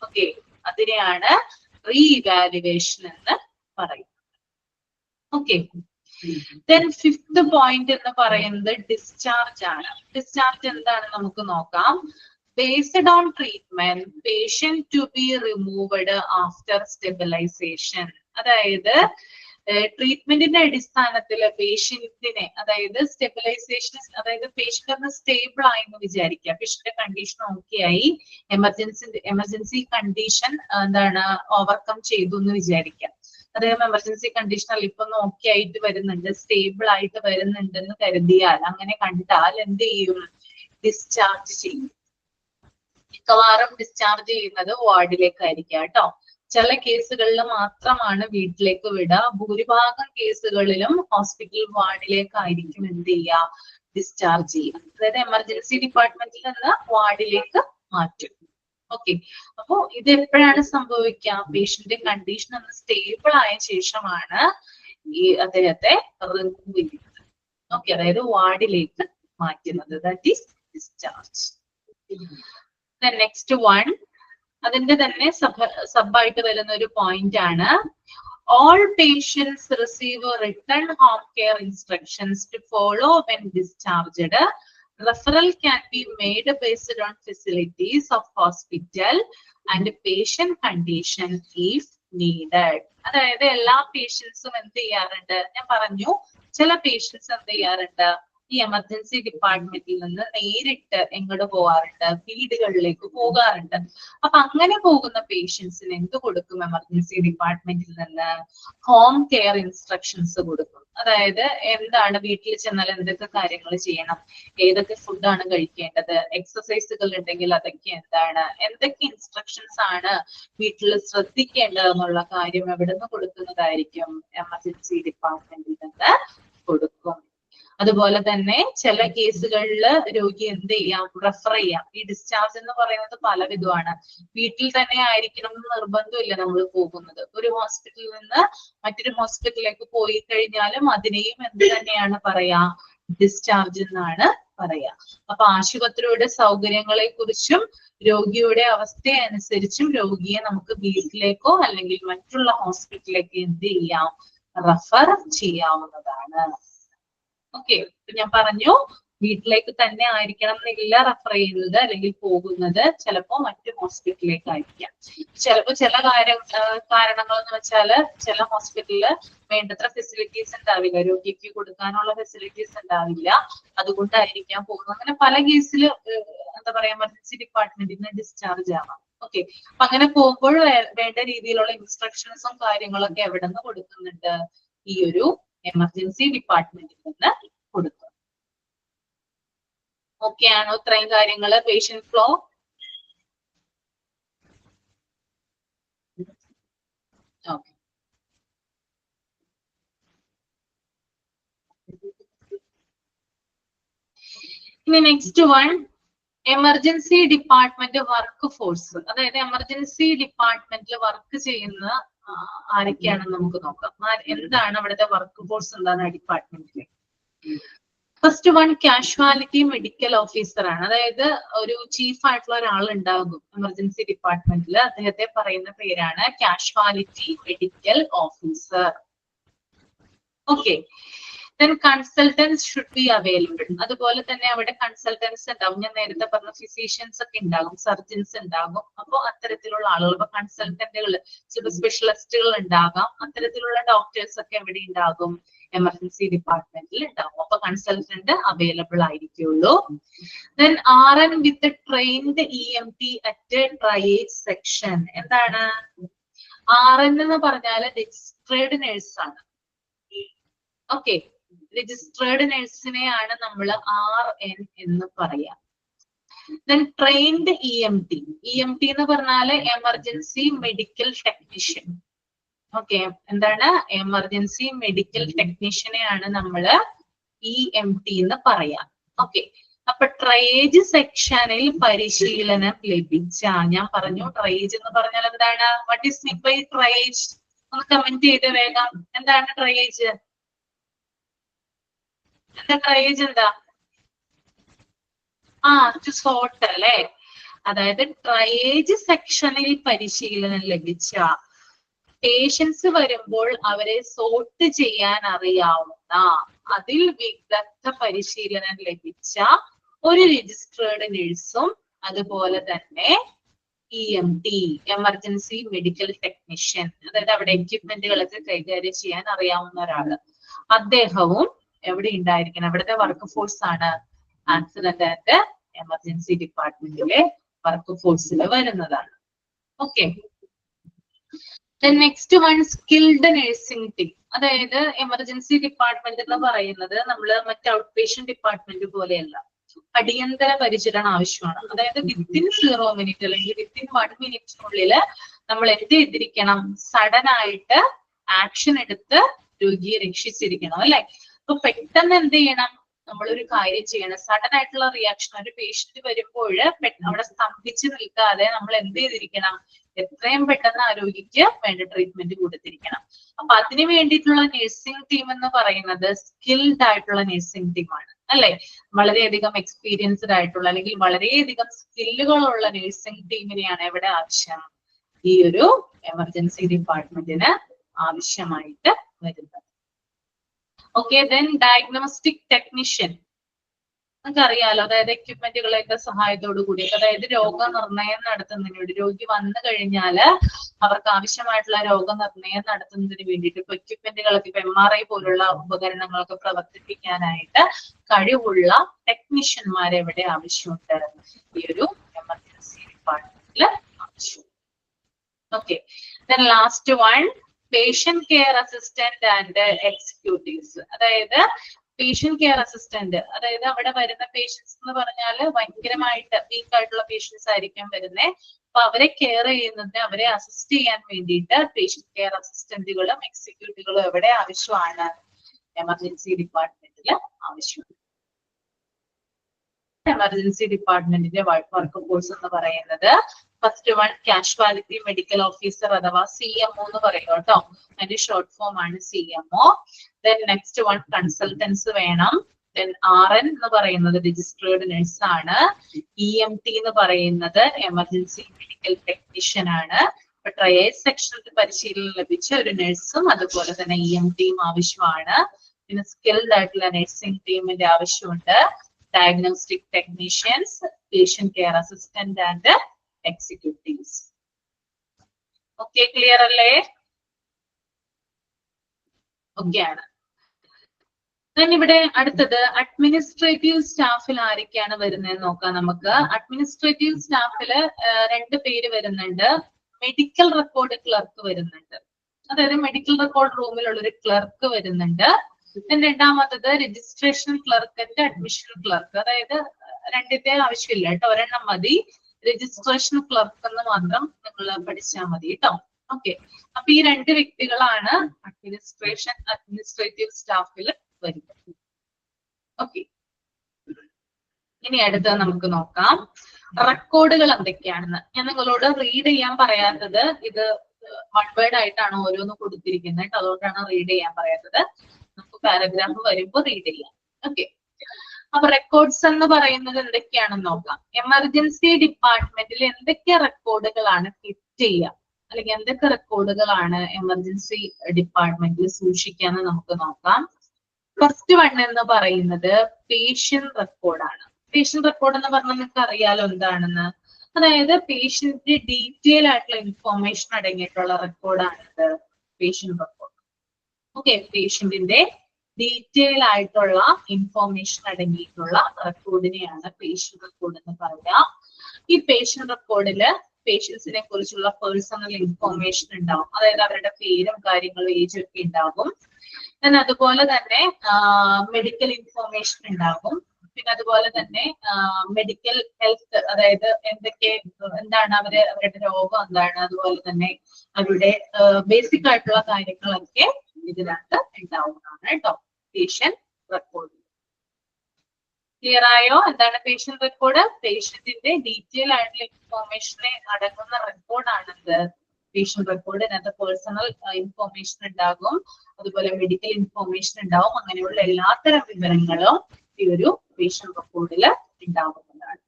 ഓക്കെ, അതിനെയാണ് റീഇവാലുവേഷൻ എന്ന് പറയുന്നത്. ഓക്കെ, ദെൻ ഫിഫ്ത് പോയിന്റ് എന്ന് പറയുന്നത് ഡിസ്ചാർജ് ആണ്. ഡിസ്ചാർജ് എന്താണ് നമുക്ക് നോക്കാം. Based on treatment, patient to be removed after stabilization. അതായത് ട്രീറ്റ്മെന്റിന്റെ അടിസ്ഥാനത്തിൽ പേഷ്യന്റിനെ, അതായത് സ്റ്റെബിലൈസേഷൻ, അതായത് പേഷ്യന്റ് ഒന്ന് സ്റ്റേബിൾ ആയി എന്ന് വിചാരിക്കുക, പേഷ്യന്റെ കണ്ടീഷൻ ഓക്കെ ആയി, എമർജൻസി കണ്ടീഷൻ എന്താണ് ഓവർകം ചെയ്തു എന്ന് വിചാരിക്കാം. അദ്ദേഹം എമർജൻസി കണ്ടീഷനിൽ ഇപ്പൊ ഒന്ന് ഓക്കെ ആയിട്ട് വരുന്നുണ്ട്, സ്റ്റേബിൾ ആയിട്ട് വരുന്നുണ്ടെന്ന് കരുതിയാൽ, അങ്ങനെ കണ്ടാൽ എന്ത് ചെയ്യും, ഡിസ്ചാർജ് ചെയ്യും. മിക്കവാറും ഡിസ്ചാർജ് ചെയ്യുന്നത് വാർഡിലേക്കായിരിക്കാം കേട്ടോ. ചില കേസുകളിൽ മാത്രമാണ് വീട്ടിലേക്ക് വിടുക. ഭൂരിഭാഗം കേസുകളിലും ഹോസ്പിറ്റൽ വാർഡിലേക്കായിരിക്കും എന്ത് ചെയ്യുക, ഡിസ്ചാർജ് ചെയ്യുക. അതായത് എമർജൻസി ഡിപ്പാർട്ട്മെന്റിൽ നിന്ന് വാർഡിലേക്ക് മാറ്റും. ഓക്കെ, അപ്പോ ഇത് എപ്പോഴാണ് സംഭവിക്കുക, പേഷ്യന്റ് കണ്ടീഷൻ ഒന്ന് സ്റ്റേബിൾ ആയ ശേഷമാണ് ഈ അദ്ദേഹത്തെ റിമൂവ് ചെയ്യുന്നത്. ഓക്കെ, അതായത് വാർഡിലേക്ക് മാറ്റുന്നത്, that is discharge. Next one, അതിന്റെ തന്നെ സബായിട്ട് വരുന്ന ഒരു പോയിന്റ് ആണ്, all patients receive written home care instructions to follow when discharged. Referral can be made based on facilities of hospital and patient condition if needed. അതായത് എല്ലാ പേഷ്യൻസും എന്ത് ചെയ്യാറുണ്ട്, ഞാൻ പറഞ്ഞു ചില പേഷ്യൻസ് എന്ത് ചെയ്യാറുണ്ട്, ഈ എമർജൻസി ഡിപ്പാർട്ട്മെന്റിൽ നിന്ന് നേരിട്ട് എങ്ങോട്ട് പോകാറുണ്ട്, വീടുകളിലേക്ക് പോകാറുണ്ട്. അപ്പൊ അങ്ങനെ പോകുന്ന പേഷ്യൻസിന് എന്ത് കൊടുക്കും, എമർജൻസി ഡിപ്പാർട്ട്മെന്റിൽ നിന്ന് ഹോം കെയർ ഇൻസ്ട്രക്ഷൻസ് കൊടുക്കും. അതായത് എന്താണ്, വീട്ടിൽ ചെന്നാൽ എന്തൊക്കെ കാര്യങ്ങൾ ചെയ്യണം, ഏതൊക്കെ ഫുഡാണ് കഴിക്കേണ്ടത്, എക്സസൈസുകൾ ഉണ്ടെങ്കിൽ അതൊക്കെ എന്താണ്, എന്തൊക്കെ ഇൻസ്ട്രക്ഷൻസ് ആണ് വീട്ടിൽ ശ്രദ്ധിക്കേണ്ടത് എന്നുള്ള കാര്യം എവിടെ നിന്ന് കൊടുക്കുന്നതായിരിക്കും, എമർജൻസി ഡിപ്പാർട്ട്മെന്റിൽ നിന്ന് കൊടുക്കും. അതുപോലെ തന്നെ ചില കേസുകളിൽ രോഗി എന്ത് ചെയ്യാം, റെഫർ ചെയ്യാം. ഈ ഡിസ്ചാർജ് എന്ന് പറയുന്നത് പലവിധമാണ്. വീട്ടിൽ തന്നെ ആയിരിക്കണം എന്ന് നിർബന്ധമില്ല നമ്മൾ പോകുന്നത്. ഒരു ഹോസ്പിറ്റലിൽ നിന്ന് മറ്റൊരു ഹോസ്പിറ്റലിലേക്ക് പോയി കഴിഞ്ഞാലും അതിനെയും എന്ത് തന്നെയാണ് പറയാ, ഡിസ്ചാർജ് എന്നാണ് പറയാ. അപ്പൊ ആശുപത്രിയുടെ സൗകര്യങ്ങളെ കുറിച്ചും രോഗിയുടെ അവസ്ഥ അനുസരിച്ചും രോഗിയെ നമുക്ക് വീട്ടിലേക്കോ അല്ലെങ്കിൽ മറ്റുള്ള ഹോസ്പിറ്റലിലേക്ക് എന്ത് ചെയ്യാം, റെഫർ ചെയ്യാവുന്നതാണ്. ഓക്കെ, ഞാൻ പറഞ്ഞു വീട്ടിലേക്ക് തന്നെ ആയിരിക്കണം എന്നില്ല റെഫർ ചെയ്യുന്നത് അല്ലെങ്കിൽ പോകുന്നത്, ചിലപ്പോ മറ്റു ഹോസ്പിറ്റലിലേക്ക് ആയിരിക്കാം. ചിലപ്പോ ചില കാരണങ്ങൾ എന്ന് വെച്ചാല് ചില ഹോസ്പിറ്റലില് വേണ്ടത്ര ഫെസിലിറ്റീസ് ഉണ്ടാവില്ല, രോഗിക്ക് കൊടുക്കാനുള്ള ഫെസിലിറ്റീസ് ഉണ്ടാവില്ല, അതുകൊണ്ടായിരിക്കാം പോകുന്നത്. അങ്ങനെ പല കേസിൽ എന്താ പറയാ, എമർജൻസി ഡിപ്പാർട്ട്മെന്റിൽ നിന്ന് ഡിസ്ചാർജ് ആവാം. ഓക്കെ, അപ്പൊ അങ്ങനെ പോകുമ്പോൾ വേണ്ട രീതിയിലുള്ള ഇൻസ്ട്രക്ഷൻസും കാര്യങ്ങളൊക്കെ എവിടെ നിന്ന് കൊടുക്കുന്നുണ്ട്, ഈ ഒരു എമർജൻസി ഡിപ്പാർട്ട്മെന്റിൽ നിന്ന് കൊടുക്കും. ഓക്കെ ആണോ ഇത്രയും കാര്യങ്ങള്, പേഷ്യന്റ് ഫ്ലോ? ഓക്കെ, ഇനി next one, emergency department work force. അതായത് എമർജൻസി ഡിപ്പാർട്ട്മെന്റിൽ വർക്ക് ചെയ്യുന്ന ആരൊക്കെയാണെന്ന് നമുക്ക് നോക്കാം. എന്താണ് അവിടുത്തെ വർക്ക് ഫോഴ്സ്, എന്താണ് ഡിപ്പാർട്ട്മെന്റിൽ? First one, casualty medical officer ആണ്. അതായത് ഒരു ചീഫ് ആയിട്ടുള്ള ഒരാൾ ഉണ്ടാകും എമർജൻസി ഡിപ്പാർട്ട്മെന്റിൽ, അദ്ദേഹത്തെ പറയുന്ന പേരാണ് casualty medical officer. Okay, Then consultants should be available. അതുപോലെ തന്നെ അവിടെ കൺസൾട്ടൻസ് ഉണ്ടാവും. ഞാൻ നേരത്തെ പറഞ്ഞ ഫിസീഷ്യൻസ് ഒക്കെ ഉണ്ടാകും, സർജൻസ് ഉണ്ടാകും. അപ്പോൾ അത്തരത്തിലുള്ള ആളുകൾ, ഇപ്പൊ കൺസൾട്ടന്റുകൾ, സൂപ്പർ സ്പെഷ്യലിസ്റ്റുകൾ ഉണ്ടാകാം. അത്തരത്തിലുള്ള ഡോക്ടേഴ്സ് ഒക്കെ എവിടെ ഉണ്ടാകും? എമർജൻസി ഡിപ്പാർട്ട്മെന്റിൽ ഉണ്ടാകും. അപ്പൊ കൺസൾട്ടന്റ് അവൈലബിൾ ആയിരിക്കുള്ളൂ. Then RN with the trained EMT at a triage section. എന്താണ് RN എന്ന് പറഞ്ഞാൽ? രജിസ്ട്രേഡ് നേഴ്സ് ആണ്. ഓക്കെ, രജിസ്ട്രേഡ് നഴ്സിനെയാണ് നമ്മൾ RN എന്ന് പറയാം. Then trained EMT. EMT എന്ന് പറഞ്ഞാല് എമർജൻസി മെഡിക്കൽ ടെക്നീഷ്യൻ. ഓക്കെ, എന്താണ്? എമർജൻസി മെഡിക്കൽ ടെക്നീഷ്യനെയാണ് നമ്മള് EMT എന്ന് പറയാം. ഓക്കെ, അപ്പൊ ട്രയേജ് സെക്ഷനിൽ പരിശീലനം ലഭിച്ച, ഞാൻ പറഞ്ഞു ട്രയേജ് എന്ന് പറഞ്ഞാൽ എന്താണ്? What is mean by triage? ഒന്ന് കമന്റ് ചെയ്ത് വേഗം. എന്താണ് ട്രയേജ്? എന്താ ട്രയേജ്? എന്താ? ടു സോർട്ട് അല്ലെ? അതായത് ട്രയേജ് സെക്ഷനിൽ പരിശീലനം ലഭിച്ച, പേഷ്യൻസ് വരുമ്പോൾ അവരെ സോർട്ട് ചെയ്യാൻ അറിയാവുന്ന, അതിൽ വിദഗ്ധ പരിശീലനം ലഭിച്ച ഒരു രജിസ്ട്രേഡ് നഴ്സും അതുപോലെ തന്നെ EMT, എമർജൻസി മെഡിക്കൽ ടെക്നീഷ്യൻ, അതായത് അവിടെ എക്യുപ്മെന്റുകളൊക്കെ കൈകാര്യം ചെയ്യാൻ അറിയാവുന്ന ഒരാള്, അദ്ദേഹവും എവിടെ ഉണ്ടായിരിക്കണം? അവിടുത്തെ വർക്ക് ഫോഴ്സ് ആണ് ആക്സിഡന്റ് ആൻഡ് എമർജൻസി ഡിപ്പാർട്ട്മെന്റിലെ വർക്ക് ഫോഴ്സിൽ വരുന്നതാണ്. Okay, next one skilled nursing team. അതായത് എമർജൻസി ഡിപ്പാർട്ട്മെന്റ് എന്ന് പറയുന്നത് നമ്മള് മറ്റ് ഔട്ട് പേഷ്യന്റ് ഡിപ്പാർട്ട്മെന്റ് പോലെയല്ല, അടിയന്തര പരിചരണം ആവശ്യമാണ്. അതായത് വിത്തിൻ 0 മിനിറ്റ് അല്ലെങ്കിൽ വിത്തിൻ 1 മിനിറ്റിനുള്ളിൽ നമ്മൾ എന്ത് ചെയ്തിരിക്കണം? സഡൻ ആയിട്ട് ആക്ഷൻ എടുത്ത് രോഗിയെ രക്ഷിച്ചിരിക്കണം അല്ലെ? അപ്പൊ പെട്ടെന്ന് എന്ത് ചെയ്യണം? നമ്മളൊരു കാര്യം ചെയ്യണം. സഡൻ ആയിട്ടുള്ള റിയാക്ഷൻ, ഒരു പേഷ്യന്റ് വരുമ്പോൾ അവിടെ സ്തംഭിച്ച് നിൽക്കാതെ നമ്മൾ എന്ത് ചെയ്തിരിക്കണം? എത്രയും പെട്ടെന്ന് ആ രോഗിക്ക് വേണ്ട ട്രീറ്റ്മെന്റ് കൊടുത്തിരിക്കണം. അപ്പൊ അതിന് വേണ്ടിയിട്ടുള്ള നഴ്സിംഗ് ടീം എന്ന് പറയുന്നത് സ്കിൽഡ് ആയിട്ടുള്ള നഴ്സിംഗ് ടീമാണ് അല്ലെ? വളരെയധികം എക്സ്പീരിയൻസ്ഡ് ആയിട്ടുള്ള അല്ലെങ്കിൽ വളരെയധികം സ്കില്ലുകളുള്ള നഴ്സിംഗ് ടീമിനെയാണ് എവിടെ ആവശ്യം? ഈ ഒരു എമർജൻസി ഡിപ്പാർട്ട്മെന്റിന് ആവശ്യമായിട്ട് വരുന്നത്. Okay, then diagnostic technician. നമുക്കറിയാലോ, അതായത് എക്യുപ്മെന്റുകളെയൊക്കെ സഹായത്തോടു കൂടി, അതായത് രോഗനിർണയം നടത്തുന്നതിന് വേണ്ടി, രോഗി വന്നു കഴിഞ്ഞാല് അവർക്ക് ആവശ്യമായിട്ടുള്ള രോഗനിർണയം നടത്തുന്നതിന് വേണ്ടിയിട്ട് ഇപ്പൊ എക്യുപ്മെന്റുകളൊക്കെ, ഇപ്പൊ MRI പോലുള്ള ഉപകരണങ്ങളൊക്കെ പ്രവർത്തിപ്പിക്കാനായിട്ട് കഴിവുള്ള ടെക്നീഷ്യന്മാരെ എവിടെ ആവശ്യമുണ്ട്? ഈ ഒരു എമർജൻസി ഡിപ്പാർട്ട്മെന്റിൽ ആവശ്യമുണ്ട്. Okay, then last one patient care assistant and executives. അതായത് പേഷ്യന്റ് കെയർ അസിസ്റ്റന്റ്, അതായത് അവിടെ വരുന്ന പേഷ്യൻസ് എന്ന് പറഞ്ഞാല് ഭയങ്കരമായിട്ട് വീക്ക് ആയിട്ടുള്ള പേഷ്യൻസ് ആയിരിക്കും വരുന്നത്. അപ്പൊ അവരെ കെയർ ചെയ്യുന്നതിന്, അവരെ അസിസ്റ്റ് ചെയ്യാൻ വേണ്ടിയിട്ട് പേഷ്യന്റ് കെയർ അസിസ്റ്റന്റുകളും എക്സിക്യൂട്ടീവുകളും എവിടെ ആവശ്യമാണ്? എമർജൻസി ഡിപ്പാർട്ട്മെന്റിൽ ആവശ്യമാണ്. എമർജൻസി ഡിപ്പാർട്ട്മെന്റിന്റെ വർക്ക് ഫോഴ്സ് എന്ന് പറയുന്നത് first one casualty medical officer അഥവാ CMO എന്ന് പറയും കേട്ടോ. അതിന്റെ ഷോർട്ട് ഫോം ആണ് CMO. Then next one consultants വേണം. ദെൻ RN എന്ന് പറയുന്നത് രജിസ്ട്രേഡ് നഴ്സ് ആണ്. EMT എന്ന് പറയുന്നത് എമർജൻസി മെഡിക്കൽ ടെക്നീഷ്യൻ ആണ്. ഇപ്പൊ ട്രയേജ് സെക്ഷനിൽ പരിശീലനം ലഭിച്ച ഒരു നഴ്സും അതുപോലെ തന്നെ EMTയും ആവശ്യമാണ്. പിന്നെ സ്കിൽഡ് ആയിട്ടുള്ള നഴ്സിംഗ് ടീമിന്റെ ആവശ്യമുണ്ട്. Diagnostic technicians, patient care assistant and executives. Okay, clear അല്ലേ? ഓക്കെ ആണ്. ഇവിടെ അടുത്തത് അഡ്മിനിസ്ട്രേറ്റീവ് സ്റ്റാഫിൽ ആരൊക്കെയാണ് വരുന്നതെന്ന് നോക്കാം നമുക്ക്. അഡ്മിനിസ്ട്രേറ്റീവ് സ്റ്റാഫില് 2 പേര് വരുന്നുണ്ട്. മെഡിക്കൽ റെക്കോർഡ് ക്ലർക്ക് വരുന്നുണ്ട്. അതായത് മെഡിക്കൽ റെക്കോർഡ് റൂമിലുള്ള ഒരു ക്ലർക്ക് വരുന്നുണ്ട്. രണ്ടാമത്തത് registration clerk and admission clerk. അതായത് 2ന്റെ ആവശ്യമില്ല കേട്ടോ, ഒരെണ്ണം മതി. രജിസ്ട്രേഷൻ ക്ലർക്ക് എന്ന് മാത്രം നിങ്ങൾ പഠിച്ചാൽ മതി കേട്ടോ. ഓക്കെ, അപ്പൊ ഈ 2 വ്യക്തികളാണ് അഡ്മിനിസ്ട്രേറ്റീവ് സ്റ്റാഫിൽ വരുന്നത്. ഓക്കെ, ഇനി അടുത്ത നമുക്ക് നോക്കാം റെക്കോർഡുകൾ എന്തൊക്കെയാണെന്ന്. ഞാൻ നിങ്ങളോട് റീഡ് ചെയ്യാൻ പറയാത്തത്, ഇത് 1 വേർഡ് ആയിട്ടാണ് ഓരോന്ന് കൊടുത്തിരിക്കുന്നത്, അതുകൊണ്ടാണ് റീഡ് ചെയ്യാൻ പറയാത്തത്. നമുക്ക് പാരഗ്രാഫ് വരുമ്പോൾ റീഡ് ചെയ്യാം. ഓക്കെ, അപ്പൊ റെക്കോർഡ്സ് എന്ന് പറയുന്നത് എന്തൊക്കെയാണെന്ന് നോക്കാം. എമർജൻസി ഡിപ്പാർട്ട്മെന്റിൽ എന്തൊക്കെ റെക്കോർഡുകളാണ് കീപ്പ് ചെയ്യുക, അല്ലെങ്കിൽ എന്തൊക്കെ റെക്കോർഡുകളാണ് എമർജൻസി ഡിപ്പാർട്ട്മെന്റിൽ സൂക്ഷിക്കാന്ന് നമുക്ക് നോക്കാം. ഫസ്റ്റ് വൺ എന്ന് പറയുന്നത് പേഷ്യന്റ് റെക്കോർഡാണ്. പേഷ്യന്റ് റെക്കോർഡ് എന്ന് പറഞ്ഞാൽ നിങ്ങൾക്ക് അറിയാലോ എന്താണെന്ന്. അതായത് പേഷ്യന്റിന്റെ ഡീറ്റെയിൽ ആയിട്ടുള്ള ഇൻഫോർമേഷൻ അടങ്ങിയിട്ടുള്ള റെക്കോർഡാണിത് പേഷ്യന്റ് റെക്കോർഡ്. ഓക്കെ, പേഷ്യന്റിന്റെ ഡീറ്റെയിൽ ആയിട്ടുള്ള ഇൻഫോർമേഷൻ അടങ്ങിയിട്ടുള്ള റെക്കോർഡിനെയാണ് പേഷ്യന്റ് റെക്കോർഡ് എന്ന് പറയുക. ഈ പേഷ്യന്റ് റെക്കോർഡില് പേഷ്യൻസിനെ കുറിച്ചുള്ള പേഴ്സണൽ ഇൻഫോർമേഷൻ ഉണ്ടാവും. അതായത് അവരുടെ പേരും കാര്യങ്ങളും ഏജും ഒക്കെ ഉണ്ടാകും. പിന്നെ അതുപോലെ തന്നെ മെഡിക്കൽ ഇൻഫോർമേഷൻ ഉണ്ടാകും. പിന്നെ അതുപോലെ തന്നെ മെഡിക്കൽ ഹെൽത്ത്, അതായത് എന്താണ് അവരുടെ രോഗം എന്താണ്, അതുപോലെ തന്നെ അവരുടെ ബേസിക് ആയിട്ടുള്ള കാര്യങ്ങളൊക്കെ ഇതിനകത്ത് ഉണ്ടാവുന്നതാണ് കേട്ടോ പേഷ്യന്റ് റെക്കോർഡ്. ക്ലിയർ ആയോ? എന്താണ് പേഷ്യന്റ് റെക്കോർഡ്? പേഷ്യന്റിന്റെ ഡീറ്റെയിൽ ആയിട്ടുള്ള ഇൻഫോർമേഷനെ അടങ്ങുന്ന റെക്കോർഡാണിത് പേഷ്യന്റ് റെക്കോർഡ്. ഇതിനകത്ത് പേഴ്സണൽ ഇൻഫോർമേഷൻ ഉണ്ടാകും, അതുപോലെ മെഡിക്കൽ ഇൻഫോർമേഷൻ ഉണ്ടാവും. അങ്ങനെയുള്ള എല്ലാത്തരം വിവരങ്ങളും ഈ ഒരു പേഷ്യന്റ് റെക്കോർഡിൽ ഉണ്ടാകുന്നതാണ്.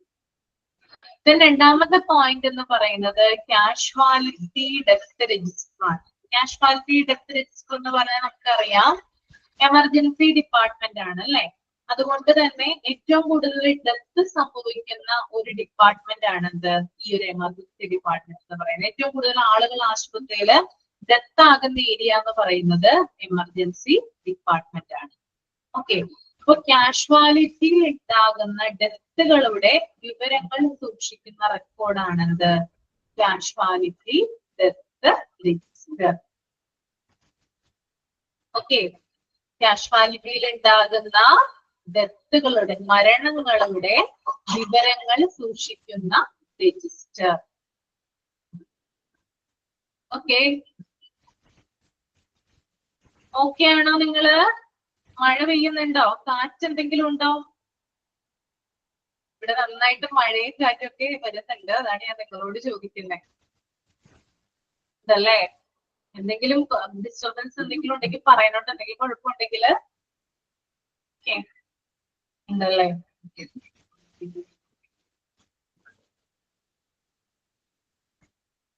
രണ്ടാമത്തെ പോയിന്റ് എന്ന് പറയുന്നത് കാഷ്വാലിറ്റി ഡെത്ത് രജിസ്റ്റർ ആണ്. കാഷ്വാലിറ്റി ഡെത്ത് രജിസ്റ്റർ എന്ന് പറഞ്ഞാൽ നമുക്കറിയാം എമർജൻസി ഡിപ്പാർട്ട്മെന്റ് ആണ് അല്ലെ. അതുകൊണ്ട് തന്നെ ഏറ്റവും കൂടുതൽ ഡെത്ത് സംഭവിക്കുന്ന ഒരു ഡിപ്പാർട്ട്മെന്റ് ആണെന്ത് ഈ ഒരു എമർജൻസി ഡിപ്പാർട്ട്മെന്റ് എന്ന് പറയുന്നത്. ഏറ്റവും കൂടുതൽ ആളുകൾ ആശുപത്രിയില് ഡെത്ത് ആകുന്ന ഏരിയ എന്ന് പറയുന്നത് എമർജൻസി ഡിപ്പാർട്ട്മെന്റ് ആണ്. ഓക്കെ, അപ്പൊ കാഷ്വാലിറ്റിയിൽ ഉണ്ടാകുന്ന ഡെത്തുകളുടെ വിവരങ്ങൾ സൂക്ഷിക്കുന്ന റെക്കോർഡാണെന്ത് കാഷ്വാലിറ്റി ഡെത്ത് രജിസ്റ്റർ. ഓക്കെ, കാഷ്വാലിറ്റിയിൽ ഉണ്ടാകുന്ന ഡെത്തുകളുടെ മരണങ്ങളുടെ വിവരങ്ങൾ സൂക്ഷിക്കുന്ന രജിസ്റ്റർ. ഓക്കെ, ഓക്കെ ആണോ നിങ്ങള്? മഴ പെയ്യുന്നുണ്ടോ? കാറ്റ് എന്തെങ്കിലും ഉണ്ടോ? ഇവിടെ നന്നായിട്ട് മഴയും കാറ്റൊക്കെ വരുന്നുണ്ട്. അതാണ് ഞാൻ നിങ്ങളോട് ചോദിക്കുന്നത്. ഇതല്ലേ, എന്തെങ്കിലും ഡിസ്റ്റർബൻസ് എന്തെങ്കിലും ഉണ്ടെങ്കിൽ പറയാനോട്ട്, എന്തെങ്കിലും കുഴപ്പമുണ്ടെങ്കിൽ ഉണ്ടല്ലേ.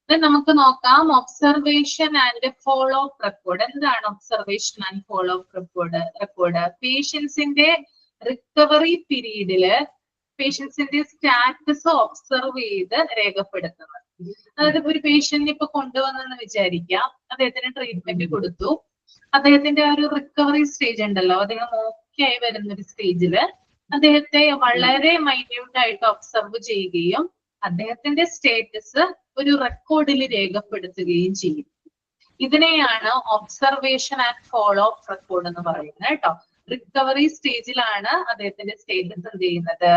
നമുക്ക് നോക്കാം observation and follow up record. എന്താണ് observation and follow up record? പേഷ്യൻസിന്റെ റിക്കവറി പീരീഡില് പേഷ്യൻസിന്റെ സ്റ്റാറ്റസ് ഒബ്സർവ് ചെയ്ത് രേഖപ്പെടുത്തുന്നത്. അതായത് ഒരു പേഷ്യന്റിനെ ഇപ്പൊ കൊണ്ടുവന്നെന്ന് വിചാരിക്കാം, അദ്ദേഹത്തിന് ട്രീറ്റ്മെന്റ് കൊടുത്തു, അദ്ദേഹത്തിന്റെ ആ ഒരു റിക്കവറി സ്റ്റേജ് ഉണ്ടല്ലോ, അദ്ദേഹം ഓക്കെ ആയി വരുന്ന ഒരു സ്റ്റേജില് അദ്ദേഹത്തെ വളരെ മൈന്യൂട്ട് ആയിട്ട് ഒബ്സർവ് ചെയ്യുകയും അദ്ദേഹത്തിന്റെ സ്റ്റേറ്റസ് ഒരു റെക്കോർഡിൽ രേഖപ്പെടുത്തുകയും ചെയ്യും. ഇതിനെയാണ് observation and follow up record എന്ന് പറയുന്നത് കേട്ടോ. റിക്കവറി സ്റ്റേജിലാണ് അദ്ദേഹത്തിന്റെ സ്റ്റേറ്റസ് എന്ത് ചെയ്യുന്നത്,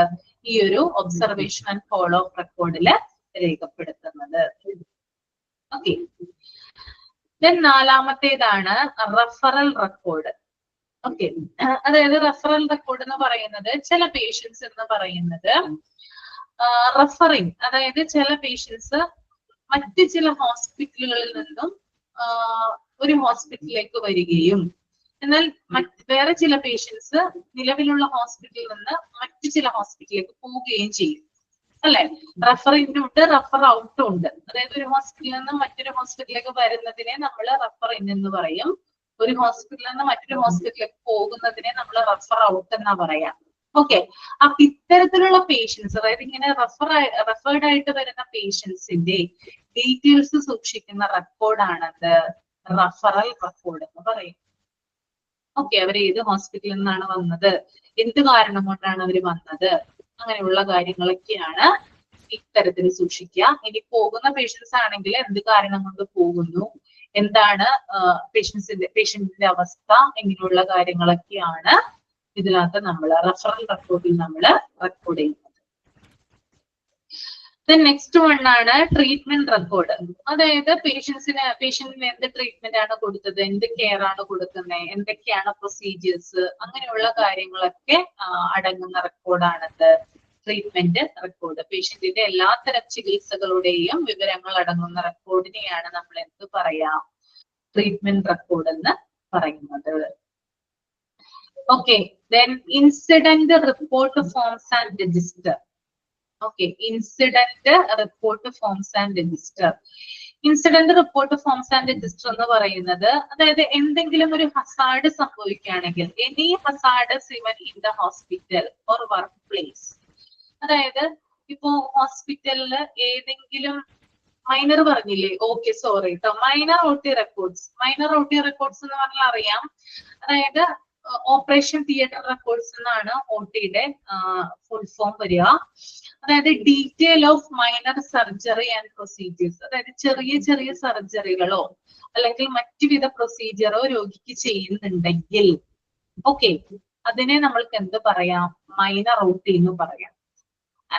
ഈ ഒരു ഒബ്സർവേഷൻ ആൻഡ് ഫോളോ അപ്പ് റെക്കോർഡില് രേഖപ്പെടുത്തുന്നത്. ഓക്കെ, നാലാമത്തേതാണ് റെഫറൽ റെക്കോർഡ്. ഓക്കെ, അതായത് റെഫറൽ റെക്കോർഡ് എന്ന് പറയുന്നത് ചില പേഷ്യൻസ് എന്ന് പറയുന്നത് റെഫറിങ്, അതായത് ചില പേഷ്യൻസ് മറ്റ് ചില ഹോസ്പിറ്റലുകളിൽ നിന്നും ഒരു ഹോസ്പിറ്റലിലേക്ക് വരികയും എന്നാൽ വേറെ ചില പേഷ്യൻസ് നിലവിലുള്ള ഹോസ്പിറ്റലിൽ നിന്ന് മറ്റു ചില ഹോസ്പിറ്റലിലേക്ക് പോവുകയും ചെയ്യും അല്ലെ. റെഫർ ഇൻ ഉണ്ട്, റെഫർ ഔട്ടും ഉണ്ട്. അതായത് ഒരു ഹോസ്പിറ്റലിൽ നിന്ന് മറ്റൊരു ഹോസ്പിറ്റലിലേക്ക് വരുന്നതിനെ നമ്മൾ റെഫർ ഇൻ എന്ന് പറയും. ഒരു ഹോസ്പിറ്റലിൽ നിന്ന് മറ്റൊരു ഹോസ്പിറ്റലിലേക്ക് പോകുന്നതിനെ നമ്മൾ റെഫർ ഔട്ട് എന്നാ പറയാം. ഓക്കെ, അപ്പൊ ഇത്തരത്തിലുള്ള പേഷ്യൻസ്, അതായത് ഇങ്ങനെ റെഫേർഡ് ആയിട്ട് വരുന്ന പേഷ്യൻസിന്റെ ഡീറ്റെയിൽസ് സൂക്ഷിക്കുന്ന റെക്കോർഡാണത് റെഫറൽ റെക്കോർഡ് എന്ന് പറയും. ഓക്കെ, അവർ ഏത് ഹോസ്പിറ്റലിൽ നിന്നാണ് വന്നത്, എന്ത് കാരണം കൊണ്ടാണ് അവർ വന്നത്, അങ്ങനെയുള്ള കാര്യങ്ങളൊക്കെയാണ് ഇത്തരത്തിൽ സൂക്ഷിക്കുക. ഇനി പോകുന്ന പേഷ്യൻസ് ആണെങ്കിൽ എന്ത് കാരണം കൊണ്ട് പോകുന്നു, എന്താണ് പേഷ്യന്റിന്റെ അവസ്ഥ, ഇങ്ങനെയുള്ള കാര്യങ്ങളൊക്കെയാണ് ഇതിനകത്ത് നമ്മൾ റെഫറൽ റെക്കോർഡിൽ നമ്മൾ റെക്കോർഡ് ചെയ്യുന്നത്. നെക്സ്റ്റ് വൺ ആണ് ട്രീറ്റ്മെന്റ് റെക്കോർഡ്. അതായത് പേഷ്യന്റിന് എന്ത് ട്രീറ്റ്മെന്റ് ആണ് കൊടുത്തത്, എന്ത് കെയർ ആണ് കൊടുക്കുന്നത്, എന്തൊക്കെയാണ് പ്രൊസീജിയേഴ്സ്, അങ്ങനെയുള്ള കാര്യങ്ങളൊക്കെ അടങ്ങുന്ന റെക്കോർഡാണത് ട്രീറ്റ്മെന്റ് റെക്കോർഡ്. പേഷ്യന്റിന്റെ എല്ലാത്തരം ചികിത്സകളുടെയും വിവരങ്ങൾ അടങ്ങുന്ന റെക്കോർഡിനെയാണ് നമ്മൾ എന്ത് പറയാം, ട്രീറ്റ്മെന്റ് റെക്കോർഡ് എന്ന് പറയുന്നത്. Okay, incident report forms and register. Okay, incident report forms and register. Incident report forms and register എന്ന് പറയുന്നത് അതായത് എന്തെങ്കിലും ഒരു ഹസാർഡ് സംഭവിക്കുകയാണെങ്കിൽ എനി ഹസാർഡസ് ഇവൻ in the hospital or work place, അതായത് ഇപ്പോ ഹോസ്പിറ്റലില് ഏതെങ്കിലും മൈനർ പറഞ്ഞില്ലേ, ഓക്കെ സോറി കേട്ടോ, മൈനർ OT റെക്കോർഡ്സ് എന്ന് പറഞ്ഞാൽ അറിയാം, അതായത് ഓപ്പറേഷൻ തിയേറ്റർ റെക്കോർഡ്സ് എന്നാണ് OTയുടെ ഫുൾ ഫോം വരിക. അതായത് detail of minor surgery and procedures, അതായത് ചെറിയ ചെറിയ സർജറികളോ അല്ലെങ്കിൽ മറ്റുവിധ പ്രൊസീജിയറോ രോഗിക്ക് ചെയ്യുന്നുണ്ടെങ്കിൽ ഓക്കെ, അതിനെ നമ്മൾക്ക് എന്ത് പറയാം, മൈനർ OT എന്ന് പറയാം.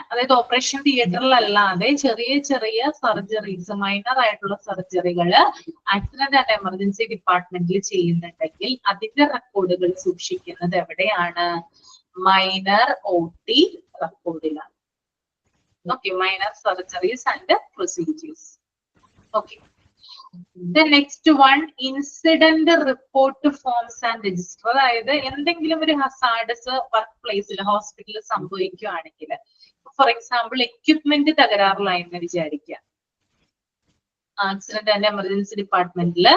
അതായത് ഓപ്പറേഷൻ തിയേറ്ററിലല്ലാതെ ചെറിയ ചെറിയ സർജറീസ്, മൈനർ ആയിട്ടുള്ള സർജറികള് ആക്സിഡന്റ് ആൻഡ് എമർജൻസി ഡിപ്പാർട്ട്മെന്റിൽ ചെയ്യുന്നുണ്ടെങ്കിൽ അതിന്റെ റെക്കോർഡുകൾ സൂക്ഷിക്കുന്നത് എവിടെയാണ്, മൈനർ OT റെക്കോർഡിലാണ്. Okay, minor surgeries and procedures. Okay, the next one, incident report forms and register. അതായത് എന്തെങ്കിലും ഒരു ഹസാർഡസ് വർക്ക് പ്ലേസിൽ ഹോസ്പിറ്റലിൽ സംഭവിക്കുകയാണെങ്കിൽ, ഫോർ എക്സാമ്പിൾ എക്യുപ്മെന്റ് തകരാറിലായി എന്ന് വിചാരിക്കുക, ആക്സിഡന്റ് ആൻഡ് എമർജൻസി ഡിപ്പാർട്ട്മെന്റിൽ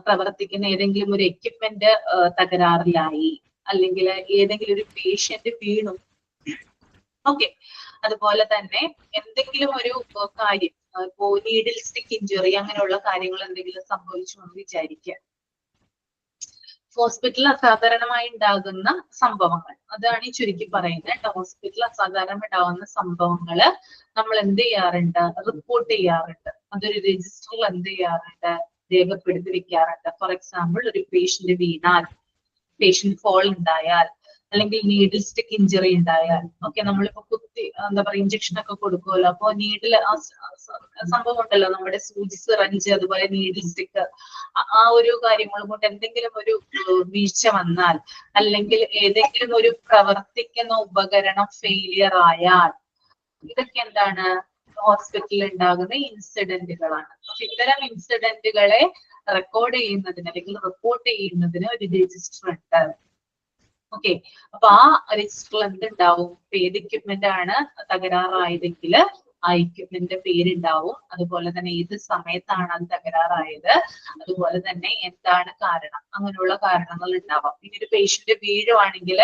പ്രവർത്തിക്കുന്ന ഏതെങ്കിലും ഒരു എക്യുപ്മെന്റ് തകരാറിലായി, അല്ലെങ്കിൽ ഏതെങ്കിലും ഒരു പേഷ്യന്റ് വീണു, ഓക്കെ, അതുപോലെ തന്നെ എന്തെങ്കിലും ഒരു കാര്യം, ഇപ്പോ നീഡിൽ സ്റ്റിക്ക് ഇഞ്ചുറി അങ്ങനെയുള്ള കാര്യങ്ങൾ എന്തെങ്കിലും സംഭവിച്ചു എന്ന് വിചാരിക്കുക, ഹോസ്പിറ്റലിൽ അസാധാരണമായി ഉണ്ടാകുന്ന സംഭവങ്ങൾ, അതാണ് ഈ ചുരുക്കി പറയുന്നത്. ഹോസ്പിറ്റലിൽ അസാധാരണമായി ഉണ്ടാകുന്ന സംഭവങ്ങള് നമ്മൾ എന്ത് ചെയ്യാറുണ്ട്, റിപ്പോർട്ട് ചെയ്യാറുണ്ട്. അതൊരു രജിസ്റ്ററിൽ എന്ത് ചെയ്യാറുണ്ട്, രേഖപ്പെടുത്തി വെക്കാറുണ്ട്. ഫോർ എക്സാമ്പിൾ ഒരു പേഷ്യന്റ് വീണാൽ, പേഷ്യന്റ് ഫോൾ ഉണ്ടായാൽ, അല്ലെങ്കിൽ നീഡിൽ സ്റ്റിക്ക് ഇഞ്ചുറി ഉണ്ടായാൽ, ഓക്കെ, നമ്മളിപ്പോ കുത്തി എന്താ പറയുക ഇഞ്ചക്ഷൻ ഒക്കെ കൊടുക്കുമല്ലോ, അപ്പൊ നീഡിൽ സംഭവം ഉണ്ടല്ലോ, നമ്മുടെ സൂചി സിറഞ്ച് അതുപോലെ നീഡിൽ സ്റ്റിക്ക്, ആ ഒരു കാര്യങ്ങൾ കൊണ്ട് എന്തെങ്കിലും ഒരു വീഴ്ച വന്നാൽ, അല്ലെങ്കിൽ ഏതെങ്കിലും ഒരു പ്രവർത്തിക്കുന്ന ഉപകരണം ഫെയിലിയർ ആയാൽ, ഇതൊക്കെ എന്താണ്, ഹോസ്പിറ്റലിൽ ഉണ്ടാകുന്ന ഇൻസിഡന്റുകളാണ്. അപ്പൊ ഇത്തരം ഇൻസിഡന്റുകളെ റെക്കോർഡ് ചെയ്യുന്നതിന് അല്ലെങ്കിൽ റിപ്പോർട്ട് ചെയ്യുന്നതിന് ഒരു രജിസ്റ്റർ ഉണ്ട്. ഓക്കെ, അപ്പൊ ആ രജിസ്റ്ററിൽ എന്തുണ്ടാവും, ഏത് എക്യുപ്മെന്റ് ആണ് തകരാറായതെങ്കിൽ ആ എക്യുപ്മെന്റിന്റെ പേരുണ്ടാവും, അതുപോലെ തന്നെ ഏത് സമയത്താണ് അത് തകരാറായത്, അതുപോലെ തന്നെ എന്താണ് കാരണം, അങ്ങനെയുള്ള കാരണങ്ങൾ ഉണ്ടാവാം. പിന്നെ ഒരു പേഷ്യന്റ് വീഴുവാണെങ്കിൽ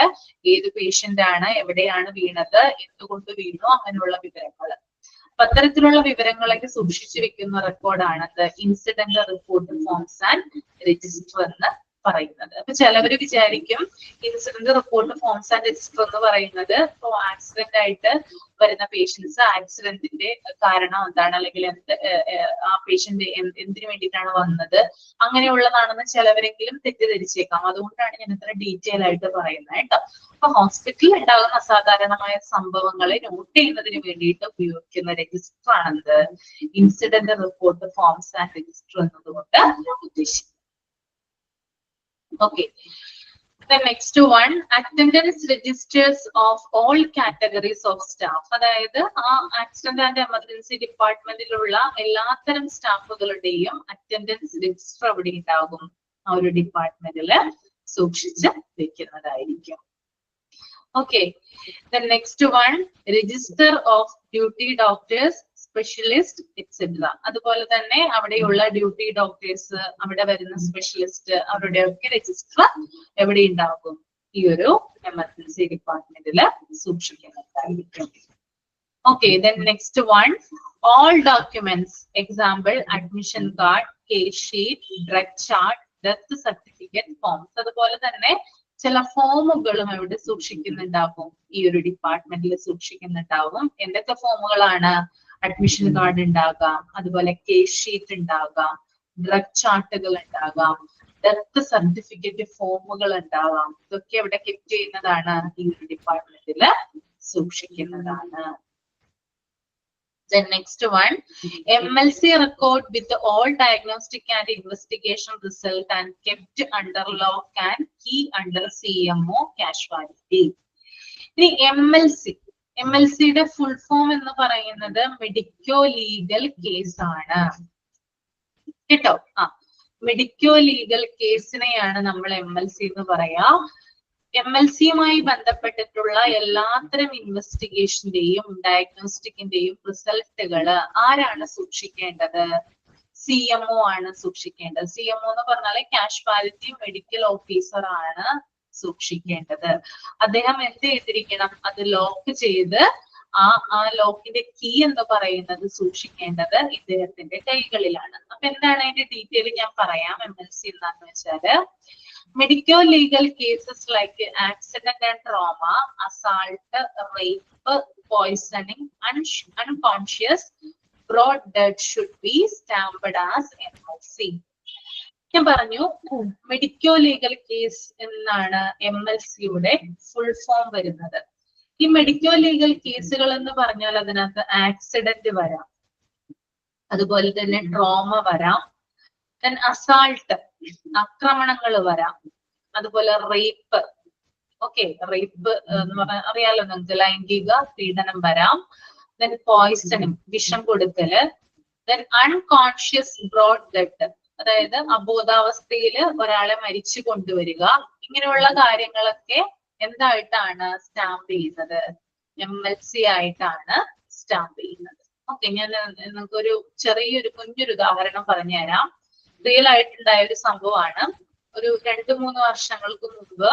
ഏത് പേഷ്യന്റ് ആണ്, എവിടെയാണ് വീണത്, എന്തുകൊണ്ട് വീണു, അങ്ങനെയുള്ള വിവരങ്ങൾ. അപ്പൊ അത്തരത്തിലുള്ള വിവരങ്ങളൊക്കെ സൂക്ഷിച്ചു വെക്കുന്ന റെക്കോർഡാണ് incident report forms and register എന്ന് പറയുന്നത്. അപ്പൊ ചിലവര് വിചാരിക്കും incident report forms and register എന്ന് പറയുന്നത് ഇപ്പൊ ആക്സിഡന്റ് ആയിട്ട് വരുന്ന പേഷ്യൻസ്, ആക്സിഡന്റിന്റെ കാരണം എന്താണ്, അല്ലെങ്കിൽ ആ പേഷ്യന്റ് എന്തിനു വേണ്ടിയിട്ടാണ് വന്നത്, അങ്ങനെയുള്ളതാണെന്ന് ചിലവരെങ്കിലും തെറ്റിദ്ധരിച്ചേക്കാം. അതുകൊണ്ടാണ് ഞാൻ ഇത്ര ഡീറ്റെയിൽ ആയിട്ട് പറയുന്നത് കേട്ടോ. അപ്പൊ ഹോസ്പിറ്റലിൽ ഉണ്ടാകുന്ന അസാധാരണമായ സംഭവങ്ങളെ നോട്ട് ചെയ്യുന്നതിന് വേണ്ടിയിട്ട് ഉപയോഗിക്കുന്ന രജിസ്റ്റർ ആണെന്ത്, incident report forms and register എന്നതുകൊണ്ട് ഉദ്ദേശിക്കുന്നത്. Okay, the next one, attendance registers of all categories of staff. അതായത് ആ ആക്സിഡന്റ് ആൻഡ് എമർജൻസി ഡിപ്പാർട്ട്മെന്റിലുള്ള എല്ലാത്തരം സ്റ്റാഫുകളുടെയും അറ്റൻഡൻസ് രജിസ്റ്റർ അവിടെ ഉണ്ടാകും, ആ ഒരു ഡിപ്പാർട്ട്മെന്റിൽ സൂക്ഷിച്ച് വെക്കുന്നതായിരിക്കും. Okay, the next one, register of duty doctors, specialist etcetera. അതുപോലെ തന്നെ അവിടെയുള്ള ഡ്യൂട്ടി ഡോക്ടേഴ്സ്, അവിടെ വരുന്ന സ്പെഷ്യലിസ്റ്റ്, അവരുടെ ഒക്കെ രജിസ്റ്റർ എവിടെ ഉണ്ടാകും, ഈ ഒരു എമർജൻസി ഡിപ്പാർട്ട്മെന്റിൽ സൂക്ഷിക്കുന്നതായിരിക്കും. Okay, then next one, all documents, example admission card, case sheet, drug chart, death certificate forms. അതുപോലെ തന്നെ ചില ഫോമുകളും എവിടെ സൂക്ഷിക്കുന്നുണ്ടാവും, ഈ ഒരു ഡിപ്പാർട്ട്മെന്റിൽ സൂക്ഷിക്കുന്നുണ്ടാവും. എന്തൊക്കെ ഫോമുകളാണ്, അഡ്മിഷൻ കാർഡ് ഉണ്ടാകാം, അതുപോലെ കേസ് ഷീറ്റ് ഉണ്ടാകാം, ഡ്രഗ് ചാർട്ടുകൾ ഉണ്ടാകാം, ഡെത്ത് സർട്ടിഫിക്കറ്റ് ഫോമുകൾ ഉണ്ടാവാം. ഇതൊക്കെ എവിടെ കീപ്പ് ചെയ്യുന്നതാണ്, ഈ ഒരു ഡിപ്പാർട്ട്മെന്റിൽ സൂക്ഷിക്കുന്നതാണ്. Then next one, MLC record with all diagnostic and investigation result and kept under lock and key under CMO casualty. ഇനി MLCയുടെ ഫുൾ ഫോം എന്ന് പറയുന്നത് മെഡിക്കോ ലീഗൽ കേസ് ആണ് കേട്ടോ. മെഡിക്കോ ലീഗൽ കേസിനെയാണ് നമ്മൾ MLC എന്ന് പറയാ. MLCയുമായി ബന്ധപ്പെട്ടിട്ടുള്ള എല്ലാത്തരം ഇൻവെസ്റ്റിഗേഷന്റെയും ഡയഗ്നോസ്റ്റിക്കിന്റെയും റിസൾട്ടുകൾ ആരാണ് സൂക്ഷിക്കേണ്ടത്, CMO ആണ് സൂക്ഷിക്കേണ്ടത്. CMO എന്ന് പറഞ്ഞാൽ കാഷ്വാലിറ്റി മെഡിക്കൽ ഓഫീസർ ആണ് സൂക്ഷിക്കേണ്ടത്. അദ്ദേഹം എന്ത് ചെയ്തിരിക്കണം? അത് ലോക്ക് ചെയ്ത് ആ ലോക്കിന്റെ കീ എന്ന് പറയുന്നത് സൂക്ഷിക്കേണ്ടത് ഇദ്ദേഹത്തിന്റെ കൈകളിലാണ്. അപ്പൊ എന്താണ് അതിന്റെ ഡീറ്റെയിൽ ഞാൻ പറയാം. MLC എന്താന്ന് വെച്ചാല് medico legal cases like accident and trauma, assault, rape, poisoning, unconscious brought dead should be stamped as MLC. ഞാൻ പറഞ്ഞു മെഡിക്കോ ലീഗൽ കേസ് എന്നാണ് MLCയുടെ ഫുൾ ഫോം വരുന്നത്. ഈ മെഡിക്കോ ലീഗൽ കേസുകൾ എന്ന് പറഞ്ഞാൽ അതിനകത്ത് ആക്സിഡന്റ് വരാം, അതുപോലെ തന്നെ ട്രോമ വരാം, ദെൻ അസാൾട്ട് ആക്രമണങ്ങൾ വരാം, അതുപോലെ റേപ്പ്. ഓക്കെ, റേപ്പ് എന്ന് പറഞ്ഞാൽ അറിയാലോ നിങ്ങൾക്ക്, ലൈംഗിക പീഡനം വരാം, ദെൻ പോയ്സണിങ് വിഷം കൊടുക്കല്, ദെൻ അൺകോൺഷ്യസ് ബ്രോഡ് ഡെത്ത് അതായത് അബോധാവസ്ഥയില് ഒരാളെ മരിച്ചു കൊണ്ടുവരിക. ഇങ്ങനെയുള്ള കാര്യങ്ങളൊക്കെ എന്തായിട്ടാണ് സ്റ്റാമ്പ് ചെയ്യുന്നത്? MLC ആയിട്ടാണ് സ്റ്റാമ്പ് ചെയ്യുന്നത്. ഓക്കെ, ഞാൻ നിങ്ങൾക്കൊരു ചെറിയൊരു കുഞ്ഞൊരു ഉദാഹരണം പറഞ്ഞുതരാം. റിയൽ ആയിട്ടുണ്ടായ ഒരു സംഭവമാണ്. ഒരു 2-3 വർഷങ്ങൾക്ക് മുമ്പ്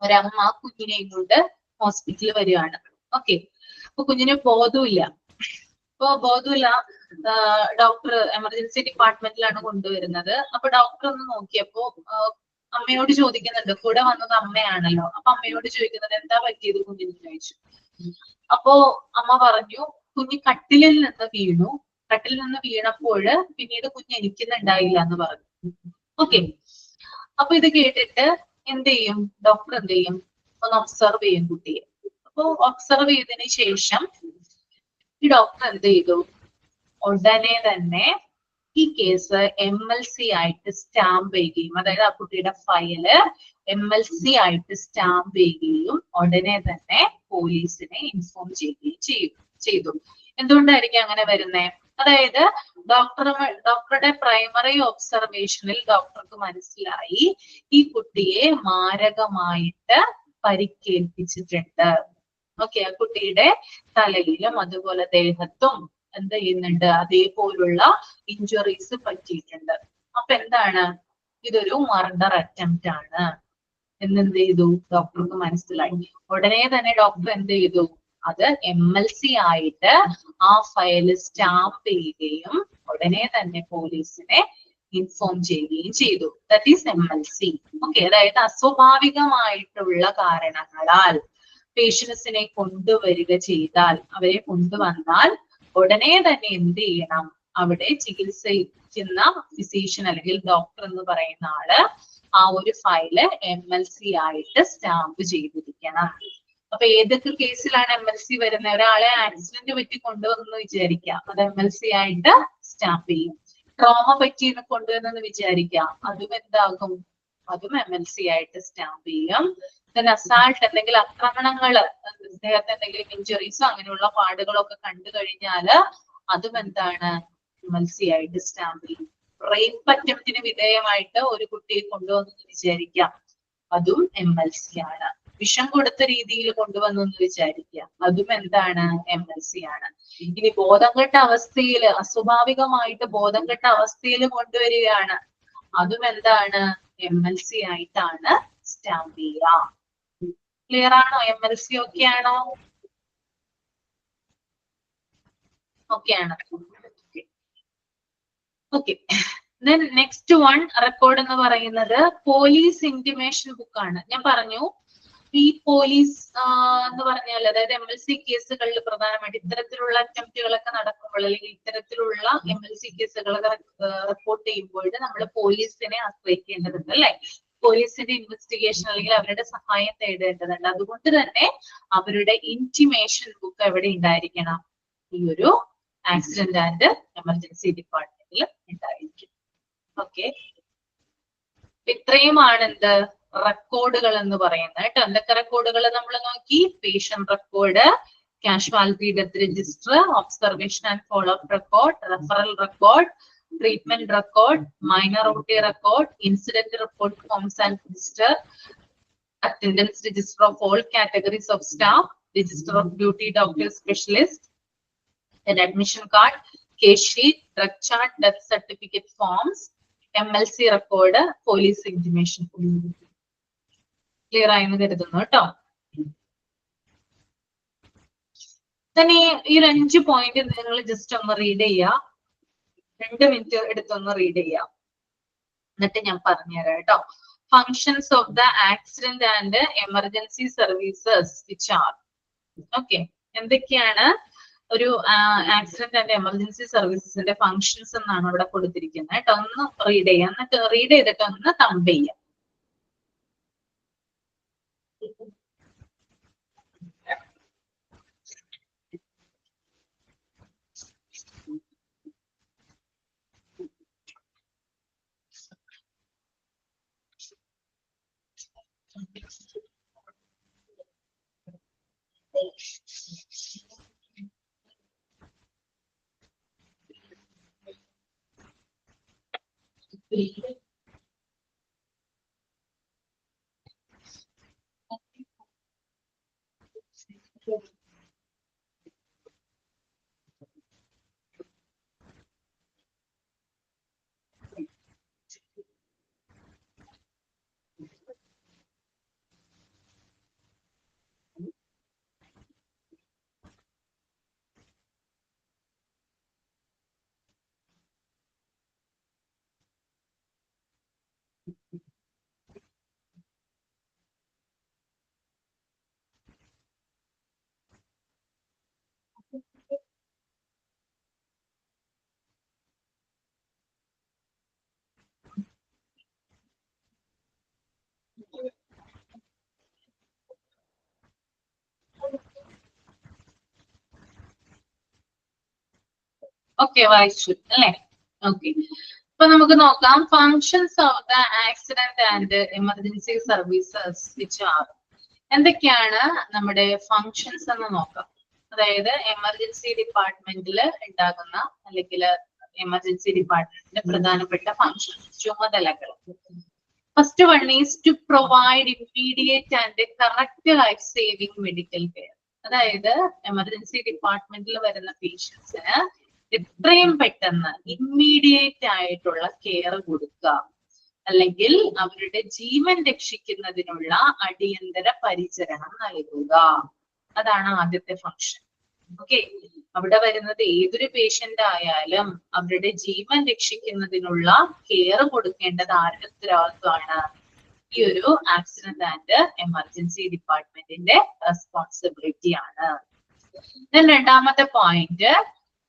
ഒരമ്മ കുഞ്ഞിനെയും കൊണ്ട് ഹോസ്പിറ്റലിൽ വരികയാണ്. ഓക്കെ, അപ്പൊ കുഞ്ഞിന് ബോധമില്ല. ഡോക്ടർ എമർജൻസി ഡിപ്പാർട്ട്മെന്റിലാണ് കൊണ്ടുവരുന്നത്. അപ്പൊ ഡോക്ടർ ഒന്ന് നോക്കിയപ്പോ അമ്മയോട് ചോദിക്കുന്നുണ്ട്, കൂടെ വന്നത് അമ്മയാണല്ലോ, അപ്പൊ അമ്മയോട് ചോദിക്കുന്നുണ്ട് എന്താ പറ്റിയത് കുഞ്ഞിന് ചോദിച്ചു. അപ്പോ അമ്മ പറഞ്ഞു കുഞ്ഞ് കട്ടിലിൽ നിന്ന് വീണപ്പോൾ പിന്നീട് കുഞ്ഞ് എണീക്കുന്നുണ്ടായില്ല എന്ന് പറഞ്ഞു. ഓക്കെ, അപ്പൊ ഇത് കേട്ടിട്ട് എന്ത് ചെയ്യും ഡോക്ടർ? എന്ത് ചെയ്യും? ഒന്ന് ഒബ്സർവ് ചെയ്യും കുട്ടിയെ. അപ്പൊ ഒബ്സർവ് ചെയ്തതിന് ശേഷം ഈ ഡോക്ടർ എന്ത് ചെയ്തു? ഉടനെ തന്നെ ഈ കേസ് MLC ആയിട്ട് സ്റ്റാമ്പ് ചെയ്യുകയും, അതായത് ആ കുട്ടിയുടെ ഫയല് MLC ആയിട്ട് സ്റ്റാമ്പ് ചെയ്യുകയും ഉടനെ തന്നെ പോലീസിനെ ഇൻഫോം ചെയ്യുകയും ചെയ്തു. എന്തുകൊണ്ടായിരിക്കും അങ്ങനെ വരുന്നത്? അതായത് ഡോക്ടറുടെ പ്രൈമറി ഒബ്സർവേഷനിൽ ഡോക്ടർക്ക് മനസ്സിലായി ഈ കുട്ടിയെ മാരകമായിട്ട് പരിക്കേൽപ്പിച്ചിട്ടുണ്ട്. ഓക്കെ, ആ കുട്ടിയുടെ തലയിലും അതുപോലെ ദേഹത്തും എന്ത് ചെയ്യുന്നുണ്ട്? അതേപോലുള്ള ഇഞ്ചുറീസ് പറ്റിയിട്ടുണ്ട്. അപ്പൊ എന്താണ്? ഇതൊരു മർഡർ അറ്റംപ്റ്റ് ആണ് എന്നെന്ത് ചെയ്തു? ഡോക്ടർക്ക് മനസ്സിലായി. ഉടനെ തന്നെ ഡോക്ടർ എന്ത് ചെയ്തു? അത് MLC ആയിട്ട് ആ ഫയല് സ്റ്റാമ്പ് ചെയ്യുകയും ഉടനെ തന്നെ പോലീസിനെ ഇൻഫോം ചെയ്യുകയും ചെയ്തു. That is MLC. ഓക്കെ, അതായത് അസ്വാഭാവികമായിട്ടുള്ള കാരണങ്ങളാൽ പേഷ്യൻസിനെ കൊണ്ടുവരിക ചെയ്താൽ, അവരെ കൊണ്ടുവന്നാൽ ഉടനെ തന്നെ എന്ത് ചെയ്യണം? അവിടെ ചികിത്സിക്കുന്ന ഫിസീഷ്യൻ അല്ലെങ്കിൽ ഡോക്ടർ എന്ന് പറയുന്ന ആള് ആ ഒരു ഫയല് MLC ആയിട്ട് സ്റ്റാമ്പ് ചെയ്തിരിക്കണം. അപ്പൊ ഏതൊക്കെ കേസിലാണ് MLC വരുന്നത്? ഒരാളെ ആക്സിഡന്റ് പറ്റി കൊണ്ടുവന്നു വിചാരിക്കാം, അത് MLC ആയിട്ട് സ്റ്റാമ്പ് ചെയ്യും. ട്രോമ പറ്റി കൊണ്ടുവന്നെന്ന് വിചാരിക്കാം, അതും എന്താകും? അതും MLC ആയിട്ട് സ്റ്റാമ്പ് ചെയ്യും. അസാൾട്ട് എന്തെങ്കിലും ആക്രമണങ്ങള്, അദ്ദേഹത്തെ എന്തെങ്കിലും ഇഞ്ചുറീസോ അങ്ങനെയുള്ള പാടുകളൊക്കെ കണ്ടു കഴിഞ്ഞാല് അതും എന്താണ്? MLC ആയിട്ട് സ്റ്റാമ്പ് ചെയ്യും. റേപ്പ് അറ്റംപ്റ്റിന് വിധേയമായിട്ട് ഒരു കുട്ടിയെ കൊണ്ടുവന്നു വിചാരിക്കാം, അതും MLC ആണ്. വിഷം കൊടുത്ത രീതിയിൽ കൊണ്ടുവന്നു എന്ന് വിചാരിക്കാം, അതും എന്താണ്? MLC ആണ്. ഇനി ബോധം കെട്ട അവസ്ഥയിൽ, അസ്വാഭാവികമായിട്ട് ബോധം കെട്ട അവസ്ഥയിൽ കൊണ്ടുവരികയാണ്, അതും എന്താണ്? MLC ആയിട്ടാണ് സ്റ്റാമ്പ് ചെയ്യുക. ക്ലിയർ ആണോ? MLC ഓക്കെ ആണോ? ഓക്കെ ആണ്. Okay, then next one record എന്ന് പറയുന്നത് പോലീസ് ഇന്റിമേഷൻ ബുക്ക് ആണ്. ഞാൻ പറഞ്ഞു ഈ പോലീസ് എന്ന് പറഞ്ഞാൽ, അതായത് MLC കേസുകളിൽ പ്രധാനമായിട്ട് ഇത്തരത്തിലുള്ള അറ്റംപ്റ്റുകളൊക്കെ നടക്കുമ്പോൾ അല്ലെങ്കിൽ ഇത്തരത്തിലുള്ള MLC കേസുകളൊക്കെ റിപ്പോർട്ട് ചെയ്യുമ്പോൾ നമ്മൾ പോലീസിനെ ആശ്രയിക്കേണ്ടതുണ്ട് അല്ലെ? പോലീസിന്റെ ഇൻവെസ്റ്റിഗേഷൻ അല്ലെങ്കിൽ അവരുടെ സഹായം തേടേണ്ടതുണ്ട്. അതുകൊണ്ട് തന്നെ അവരുടെ ഇന്റിമേഷൻ ബുക്ക് എവിടെ ഉണ്ടായിരിക്കണം? ഈ ഒരു ആക്സിഡന്റ് ആൻഡ് എമർജൻസി ഡിപ്പാർട്ട്മെന്റിൽ ഉണ്ടായിരിക്കും. ഓക്കെ, ഇത്രയുമാണ് എന്ത് റെക്കോർഡുകൾ എന്ന് പറയുന്നത് കേട്ടോ. എന്തൊക്കെ റെക്കോർഡുകൾ നമ്മൾ നോക്കി? Patient record, casualty death register, observation and follow up record, referral record, treatment record, minor OT record, incident report forms and register, attendance register of all categories of staff, register of duty doctor specialist, an admission card, case sheet, drug chart, death certificate forms, MLC record, police intimation. Clear ആയെന്ന് കരുതുന്നു കേട്ടോ. തന്നെ ഈ ഒരു 5 point നിങ്ങൾ just ഒന്ന് read ചെയ്യാം. 2 minute എടുത്തൊന്ന് read ചെയ്യാം, എന്നിട്ട് ഞാൻ പറഞ്ഞുതരാം കേട്ടോ. Functions of the accident and emergency services which are. Okay, എന്തൊക്കെയാണ് ഒരു ആക്സിഡന്റ് ആൻഡ് എമർജൻസി സർവീസസിന്റെ ഫങ്ഷൻസ് എന്നാണ് ഇവിടെ കൊടുത്തിരിക്കുന്നത് കേട്ടോ. ഒന്ന് റീഡ് ചെയ്യാം, എന്നിട്ട് റീഡ് ചെയ്തിട്ട് ഒന്ന് തമ്പ് ചെയ്യാം. ഓക്കെ, വായിച്ചു അല്ലെ? ഓക്കെ, അപ്പൊ നമുക്ക് നോക്കാം functions of the accident and emergency services which are. എന്തൊക്കെയാണ് നമ്മുടെ ഫങ്ഷൻസ് എന്ന് നോക്കാം. അതായത് എമർജൻസി ഡിപ്പാർട്ട്മെന്റിൽ ഉണ്ടാകുന്ന അല്ലെങ്കിൽ എമർജൻസി ഡിപ്പാർട്ട്മെന്റിന്റെ പ്രധാനപ്പെട്ട ഫങ്ഷൻസ്, ചുമതലകൾ. First one is to provide immediate and correct life saving medical care. അതായത് എമർജൻസി ഡിപ്പാർട്ട്മെന്റിൽ വരുന്ന പേഷ്യൻസിന് എത്രയും പെട്ടെന്ന് ഇമ്മീഡിയറ്റ് ആയിട്ടുള്ള കെയർ കൊടുക്കുക, അല്ലെങ്കിൽ അവരുടെ ജീവൻ രക്ഷിക്കുന്നതിനുള്ള അടിയന്തര പരിചരണം നൽകുക. അതാണ് ആദ്യത്തെ ഫംഗ്ഷൻ. ഓക്കെ, അവിടെ വരുന്നത് ഏതൊരു പേഷ്യന്റ് ആയാലും അവരുടെ ജീവൻ രക്ഷിക്കുന്നതിനുള്ള കെയർ കൊടുക്കേണ്ടത് ആരുടെ ഉത്തരവാദിത്വമാണ്? ഈ ഒരു ആക്സിഡന്റ് ആൻഡ് എമർജൻസി ഡിപ്പാർട്ട്മെന്റിന്റെ റെസ്പോൺസിബിലിറ്റി ആണ്. രണ്ടാമത്തെ point,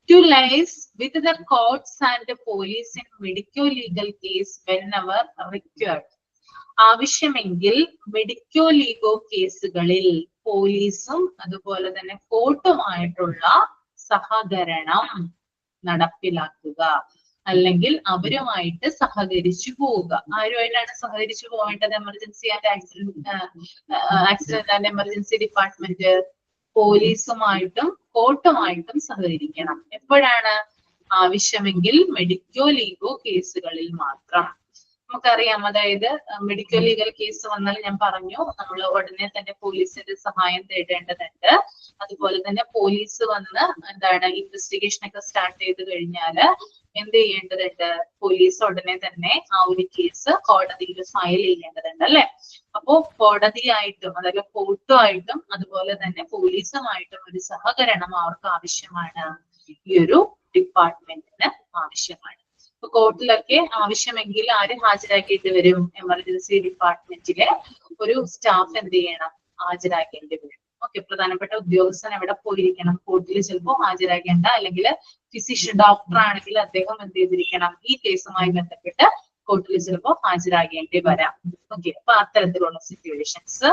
to liaise with the courts and the police in medico-legal case whenever required. ആവശ്യമെങ്കിൽ മെഡിക്കോ ലീഗോ കേസുകളിൽ പോലീസും അതുപോലെ തന്നെ കോർട്ടുമായിട്ടുള്ള സഹകരണം നടപ്പിലാക്കുക, അല്ലെങ്കിൽ അവരുമായിട്ട് സഹകരിച്ചു പോവുക. ആരുമായിട്ടാണ് സഹകരിച്ചു പോവേണ്ടത്? Emergency and accident and emergency department പോലീസുമായിട്ടും കോർട്ടുമായിട്ടും സഹകരിക്കണം. എപ്പോഴാണ്? ആവശ്യമെങ്കിൽ മെഡിക്കോ ലീഗോ കേസുകളിൽ മാത്രം. നമുക്കറിയാം, അതായത് മെഡിക്കൽ ലീഗൽ കേസ് വന്നാൽ ഞാൻ പറഞ്ഞു നമ്മൾ ഉടനെ തന്നെ പോലീസിന്റെ സഹായം തേടേണ്ടതുണ്ട്. അതുപോലെ തന്നെ പോലീസ് വന്ന് ഇൻവെസ്റ്റിഗേഷൻ ഒക്കെ സ്റ്റാർട്ട് ചെയ്ത് കഴിഞ്ഞാല് എന്ത് ചെയ്യേണ്ടതുണ്ട്? പോലീസ് ഉടനെ തന്നെ ആ ഒരു കേസ് കോടതിയിൽ ഫയൽ ചെയ്യേണ്ടതുണ്ട് അല്ലെ? അപ്പോ കോടതിയായിട്ടും അതായത് കോർട്ടുമായിട്ടും അതുപോലെ തന്നെ പോലീസുമായിട്ടും ഒരു സഹകരണം അവർക്ക് ആവശ്യമാണ്, ഈ ഒരു ഡിപ്പാർട്ട്മെന്റിന് ആവശ്യമാണ്. ഇപ്പൊ കോർട്ടിലൊക്കെ ആവശ്യമെങ്കിൽ ആര് ഹാജരാക്കേണ്ടി വരും? എമർജൻസി ഡിപ്പാർട്ട്മെന്റിലെ ഒരു സ്റ്റാഫ് എന്ത് ചെയ്യണം? ഹാജരാക്കേണ്ടി വരും. ഓക്കെ, പ്രധാനപ്പെട്ട ഉദ്യോഗസ്ഥൻ എവിടെ പോയിരിക്കണം? കോർട്ടിൽ ചിലപ്പോൾ ഹാജരാക്കേണ്ട, അല്ലെങ്കിൽ ഫിസിഷ്യൻ ഡോക്ടർ ആണെങ്കിൽ അദ്ദേഹം എന്ത് ചെയ്തിരിക്കണം? ഈ കേസുമായി ബന്ധപ്പെട്ട് കോർട്ടിൽ ചിലപ്പോൾ ഹാജരാകേണ്ടി വരാം. ഓക്കെ, അപ്പൊ അത്തരത്തിലുള്ള സിറ്റുവേഷൻസ്.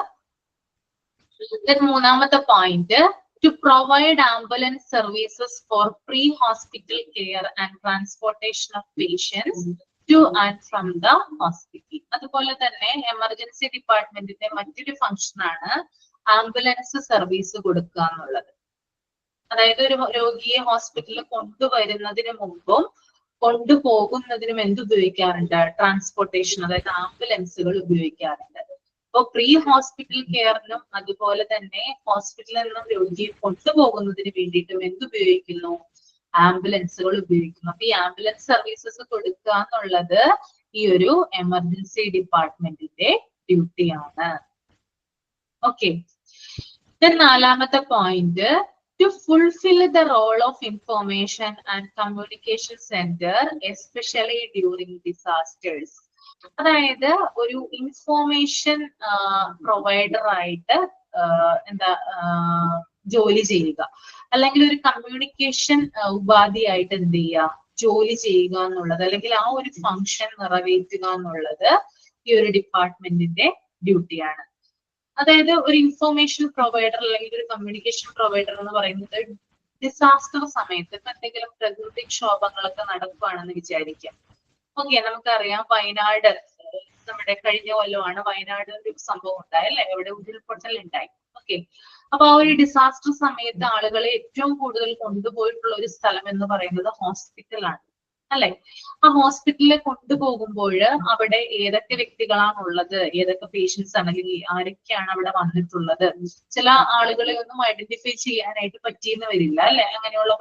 മൂന്നാമത്തെ point, to provide ambulance services for pre-hospital care and transportation of patients to and from the hospital. അതുപോലെ തന്നെ എമർജൻസി ഡിപ്പാർട്ട്മെന്റിന്റെ മറ്റൊരു ഫംഗ്ഷൻ ആണ് ആംബുലൻസ് സർവീസ് കൊടുക്കുക എന്നുള്ളത്. അതായത് ഒരു രോഗിയെ ഹോസ്പിറ്റലിൽ കൊണ്ടുവരുന്നതിന് മുമ്പും കൊണ്ടുപോകുന്നതിനും എന്തുപയോഗിക്കാറുണ്ട്? ട്രാൻസ്പോർട്ടേഷൻ, അതായത് ആംബുലൻസുകൾ ഉപയോഗിക്കാറുണ്ട്. അപ്പൊ പ്രീ ഹോസ്പിറ്റൽ കെയറിനും അതുപോലെ തന്നെ ഹോസ്പിറ്റലിൽ നിന്നും രോഗിയെ കൊണ്ടുപോകുന്നതിന് വേണ്ടിയിട്ടും എന്തുപയോഗിക്കുന്നു? ആംബുലൻസുകൾ ഉപയോഗിക്കുന്നു. അപ്പൊ ഈ ആംബുലൻസ് സർവീസസ് കൊടുക്കുക എന്നുള്ളത് ഈ ഒരു എമർജൻസി ഡിപ്പാർട്ട്മെന്റിന്റെ ഡ്യൂട്ടിയാണ്. ഓക്കെ, നാലാമത്തെ point, to fulfill the role of information and communication center, especially during disasters. അതായത് ഒരു ഇൻഫോർമേഷൻ പ്രൊവൈഡർ ആയിട്ട് എന്താ ജോലി ചെയ്യുക, അല്ലെങ്കിൽ ഒരു കമ്മ്യൂണിക്കേഷൻ ഉപാധിയായിട്ട് എന്ത് ചെയ്യുക, ജോലി ചെയ്യുക എന്നുള്ളത്, അല്ലെങ്കിൽ ആ ഒരു ഫംഗ്ഷൻ നിറവേറ്റുക എന്നുള്ളത് ഈ ഒരു ഡിപ്പാർട്ട്മെന്റിന്റെ ഡ്യൂട്ടിയാണ്. അതായത് ഒരു ഇൻഫോർമേഷൻ പ്രൊവൈഡർ അല്ലെങ്കിൽ ഒരു കമ്മ്യൂണിക്കേഷൻ പ്രൊവൈഡർ എന്ന് പറയുന്നത് ഡിസാസ്റ്റർ സമയത്ത് ഇപ്പൊ എന്തെങ്കിലും പ്രകൃതിക്ഷോഭങ്ങളൊക്കെ നടക്കുകയാണെന്ന് വിചാരിക്കാം. ഓക്കെ, നമുക്കറിയാം വയനാട്, നമ്മുടെ കഴിഞ്ഞ കൊല്ലമാണ് വയനാട് ഒരു സംഭവം ഉണ്ടായി അല്ലെ, അവിടെ ഉരുൾപൊട്ടൽ ഉണ്ടായി. ഓക്കെ, അപ്പൊ ആ ഒരു ഡിസാസ്റ്റർ സമയത്ത് ആളുകളെ ഏറ്റവും കൂടുതൽ കൊണ്ടുപോയിട്ടുള്ള ഒരു സ്ഥലം എന്ന് പറയുന്നത് ഹോസ്പിറ്റലാണ് അല്ലെ. ആ ഹോസ്പിറ്റലിൽ കൊണ്ടുപോകുമ്പോൾ അവിടെ ഏതൊക്കെ വ്യക്തികളാണ് ഉള്ളത്, ഏതൊക്കെ പേഷ്യൻസ് ആണ്, അല്ലെങ്കിൽ ആരൊക്കെയാണ് അവിടെ വന്നിട്ടുള്ളത്, ചില ആളുകളെ ഒന്നും ഐഡന്റിഫൈ ചെയ്യാനായിട്ട് പറ്റിയെന്ന് വരില്ല അല്ലെ. അങ്ങനെയുള്ള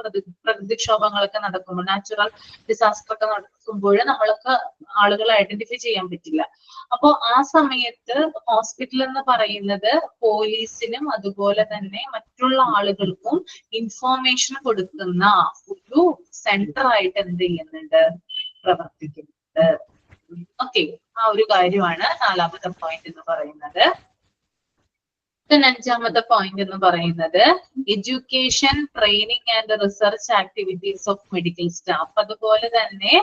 പ്രകൃതിക്ഷോഭങ്ങളൊക്കെ നടക്കുമ്പോൾ, നാച്ചുറൽ ഡിസാസ്റ്റർ ഒക്കെ നടക്കുമ്പോൾ നമ്മൾക്ക് ആളുകളെ ഐഡന്റിഫൈ ചെയ്യാൻ പറ്റില്ല. അപ്പോ ആ സമയത്ത് ഹോസ്പിറ്റൽ എന്ന് പറയുന്നത് പോലീസിനും അതുപോലെ തന്നെ മറ്റുള്ള ആളുകൾക്കും ഇൻഫോർമേഷൻ കൊടുക്കുന്ന ഒരു സെന്റർ ആയിട്ട് എന്ത് ചെയ്യുന്നുണ്ട്, പ്രവർത്തിക്കുന്നുണ്ട്. ഓക്കെ, ആ ഒരു കാര്യമാണ് നാലാമത്തെ പോയിന്റ് എന്ന് പറയുന്നത്. അഞ്ചാമത്തെ പോയിന്റ് എന്ന് പറയുന്നത് education, training and research activities of medical staff. അതുപോലെ തന്നെ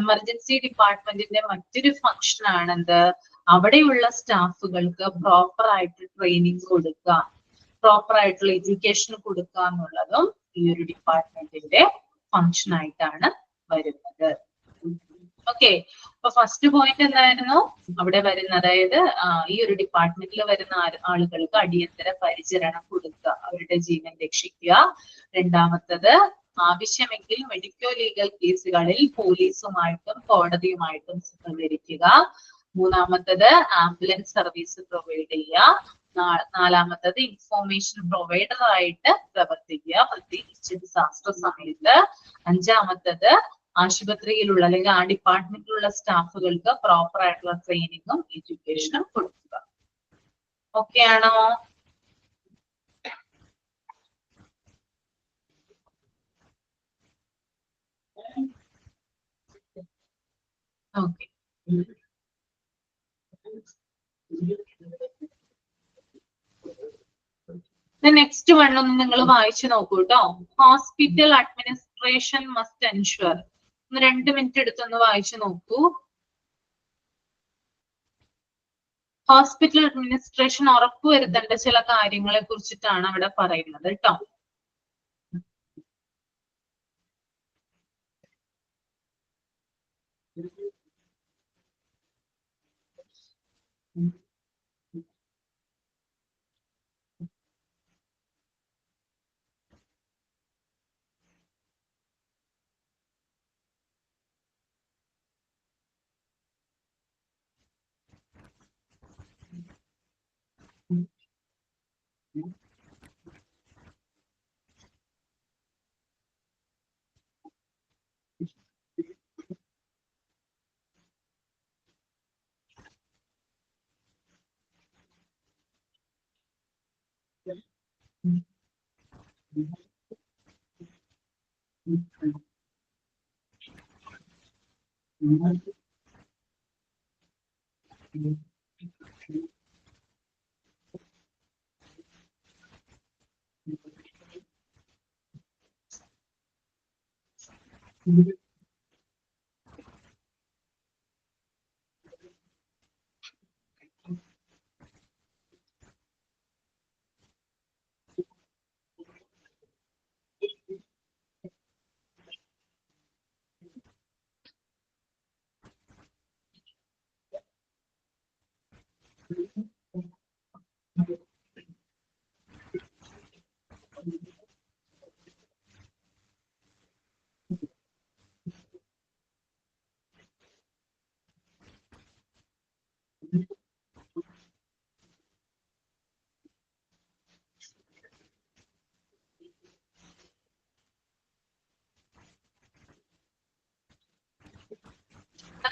എമർജൻസി ഡിപ്പാർട്ട്മെന്റിന്റെ മറ്റൊരു ഫംഗ്ഷൻ ആണെന്ത്, അവിടെയുള്ള സ്റ്റാഫുകൾക്ക് പ്രോപ്പർ ആയിട്ട് ട്രെയിനിങ് കൊടുക്കുക, പ്രോപ്പർ ആയിട്ടുള്ള എഡ്യൂക്കേഷൻ കൊടുക്കുക എന്നുള്ളതും ഈ ഒരു ഡിപ്പാർട്ട്മെന്റിന്റെ ഫംഗ്ഷൻ ആയിട്ടാണ് വരുന്നത്. ഓക്കെ, അപ്പൊ ഫസ്റ്റ് പോയിന്റ് എന്തായിരുന്നു, അവിടെ വരുന്ന, അതായത് ഈ ഒരു ഡിപ്പാർട്ട്മെന്റിൽ വരുന്ന ആളുകൾക്ക് അടിയന്തര പരിചരണം കൊടുക്കുക, അവരുടെ ജീവൻ രക്ഷിക്കുക. രണ്ടാമത്തത്, ആവശ്യമെങ്കിൽ മെഡിക്കോ ലീഗൽ കേസുകളിൽ പോലീസുമായിട്ടും കോടതിയുമായിട്ടും സഹകരിക്കുക. മൂന്നാമത്തത്, ആംബുലൻസ് സർവീസ് പ്രൊവൈഡ് ചെയ്യുക. നാലാമത്തത്, ഇൻഫോർമേഷൻ പ്രൊവൈഡർ ആയിട്ട് പ്രവർത്തിക്കുക, പ്രത്യേകിച്ച് ഡിസാസ്റ്റർ സമയത്ത്. അഞ്ചാമത്തത്, ആശുപത്രിയിലുള്ള അല്ലെങ്കിൽ ആ ഡിപ്പാർട്ട്മെന്റിലുള്ള സ്റ്റാഫുകൾക്ക് പ്രോപ്പർ ആയിട്ടുള്ള ട്രെയിനിങ്ങും എഡ്യൂക്കേഷനും കൊടുക്കുക. ഓക്കെ ആണോ? ഓക്കെ, നെക്സ്റ്റ് വൺ ഒന്ന് നിങ്ങൾ വായിച്ചു നോക്കൂ കേട്ടോ. Hospital administration must ensure. 2 minute എടുത്തൊന്ന് വായിച്ചു നോക്കൂ. ഹോസ്പിറ്റൽ അഡ്മിനിസ്ട്രേഷൻ ഉറപ്പുവരുത്തേണ്ട ചില കാര്യങ്ങളെ കുറിച്ചിട്ടാണ് അവിടെ പറയുന്നത് കേട്ടോ.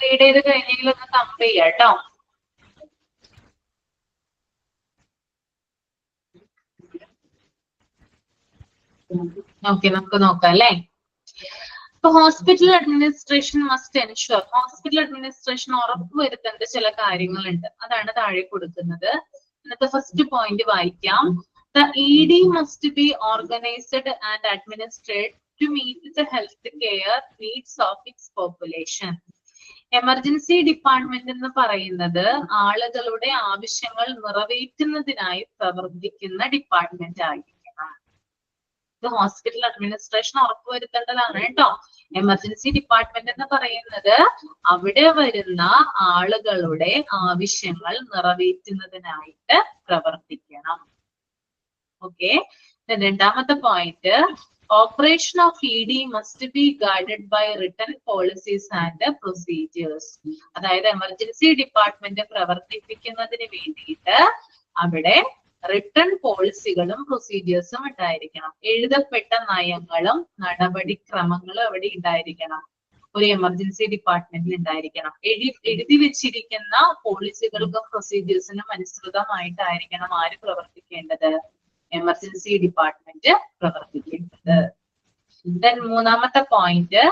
റീഡ് ചെയ്ത് കഴിഞ്ഞെങ്കിൽ ഒന്ന് കമ്പയർ ചെയ്യാം കേട്ടോ. ഓക്കെ, നമുക്ക് നോക്കാം അല്ലേ. ഇപ്പൊ hospital administration must ensure, hospital administration ഉറപ്പുവരുത്തേണ്ട ചില കാര്യങ്ങളുണ്ട്. അതാണ് താഴെ കൊടുക്കുന്നത്. ഇന്നത്തെ ഫസ്റ്റ് പോയിന്റ് വായിക്കാം. The ED must be organized and administered to meet the health care needs of its population. Emergency department എന്ന് പറയുന്നത് ആളുകളുടെ ആവശ്യങ്ങൾ നിറവേറ്റുന്നതിനായി പ്രവർത്തിക്കുന്ന ഡിപ്പാർട്ട്മെന്റ് ആയിരിക്കണം. ഇത് ഹോസ്പിറ്റൽ അഡ്മിനിസ്ട്രേഷൻ ഉറപ്പുവരുത്തേണ്ടതാണ് കേട്ടോ. എമർജൻസി ഡിപ്പാർട്ട്മെന്റ് എന്ന് പറയുന്നത് അവിടെ വരുന്ന ആളുകളുടെ ആവശ്യങ്ങൾ നിറവേറ്റുന്നതിനായിട്ട് പ്രവർത്തിക്കണം. ഓക്കെ, രണ്ടാമത്തെ point, operation of ED must be guided by written policies and procedures. അതായത് എമർജൻസി ഡിപ്പാർട്ട്മെന്റ് പ്രവർത്തിപ്പിക്കുന്നതിന് വേണ്ടിയിട്ട് അവിടെ റിട്ടൺ പോളിസികളും പ്രൊസീജിയേഴ്സും ഉണ്ടായിരിക്കണം. എഴുതപ്പെട്ട നയങ്ങളും നടപടിക്രമങ്ങളും അവിടെ ഉണ്ടായിരിക്കണം. ഒരു എമർജൻസി ഡിപ്പാർട്ട്മെന്റിൽ ഉണ്ടായിരിക്കണം. എഴുതി വെച്ചിരിക്കുന്ന പോളിസികൾക്കും പ്രൊസീജിയേഴ്സിനും അനുസൃതമായിട്ടായിരിക്കണം ആര് പ്രവർത്തിക്കേണ്ടത്? എമർജൻസി ഡിപ്പാർട്ട്മെന്റ് പ്രവർത്തിക്കേണ്ടത്. ദെൻ മൂന്നാമത്തെ point,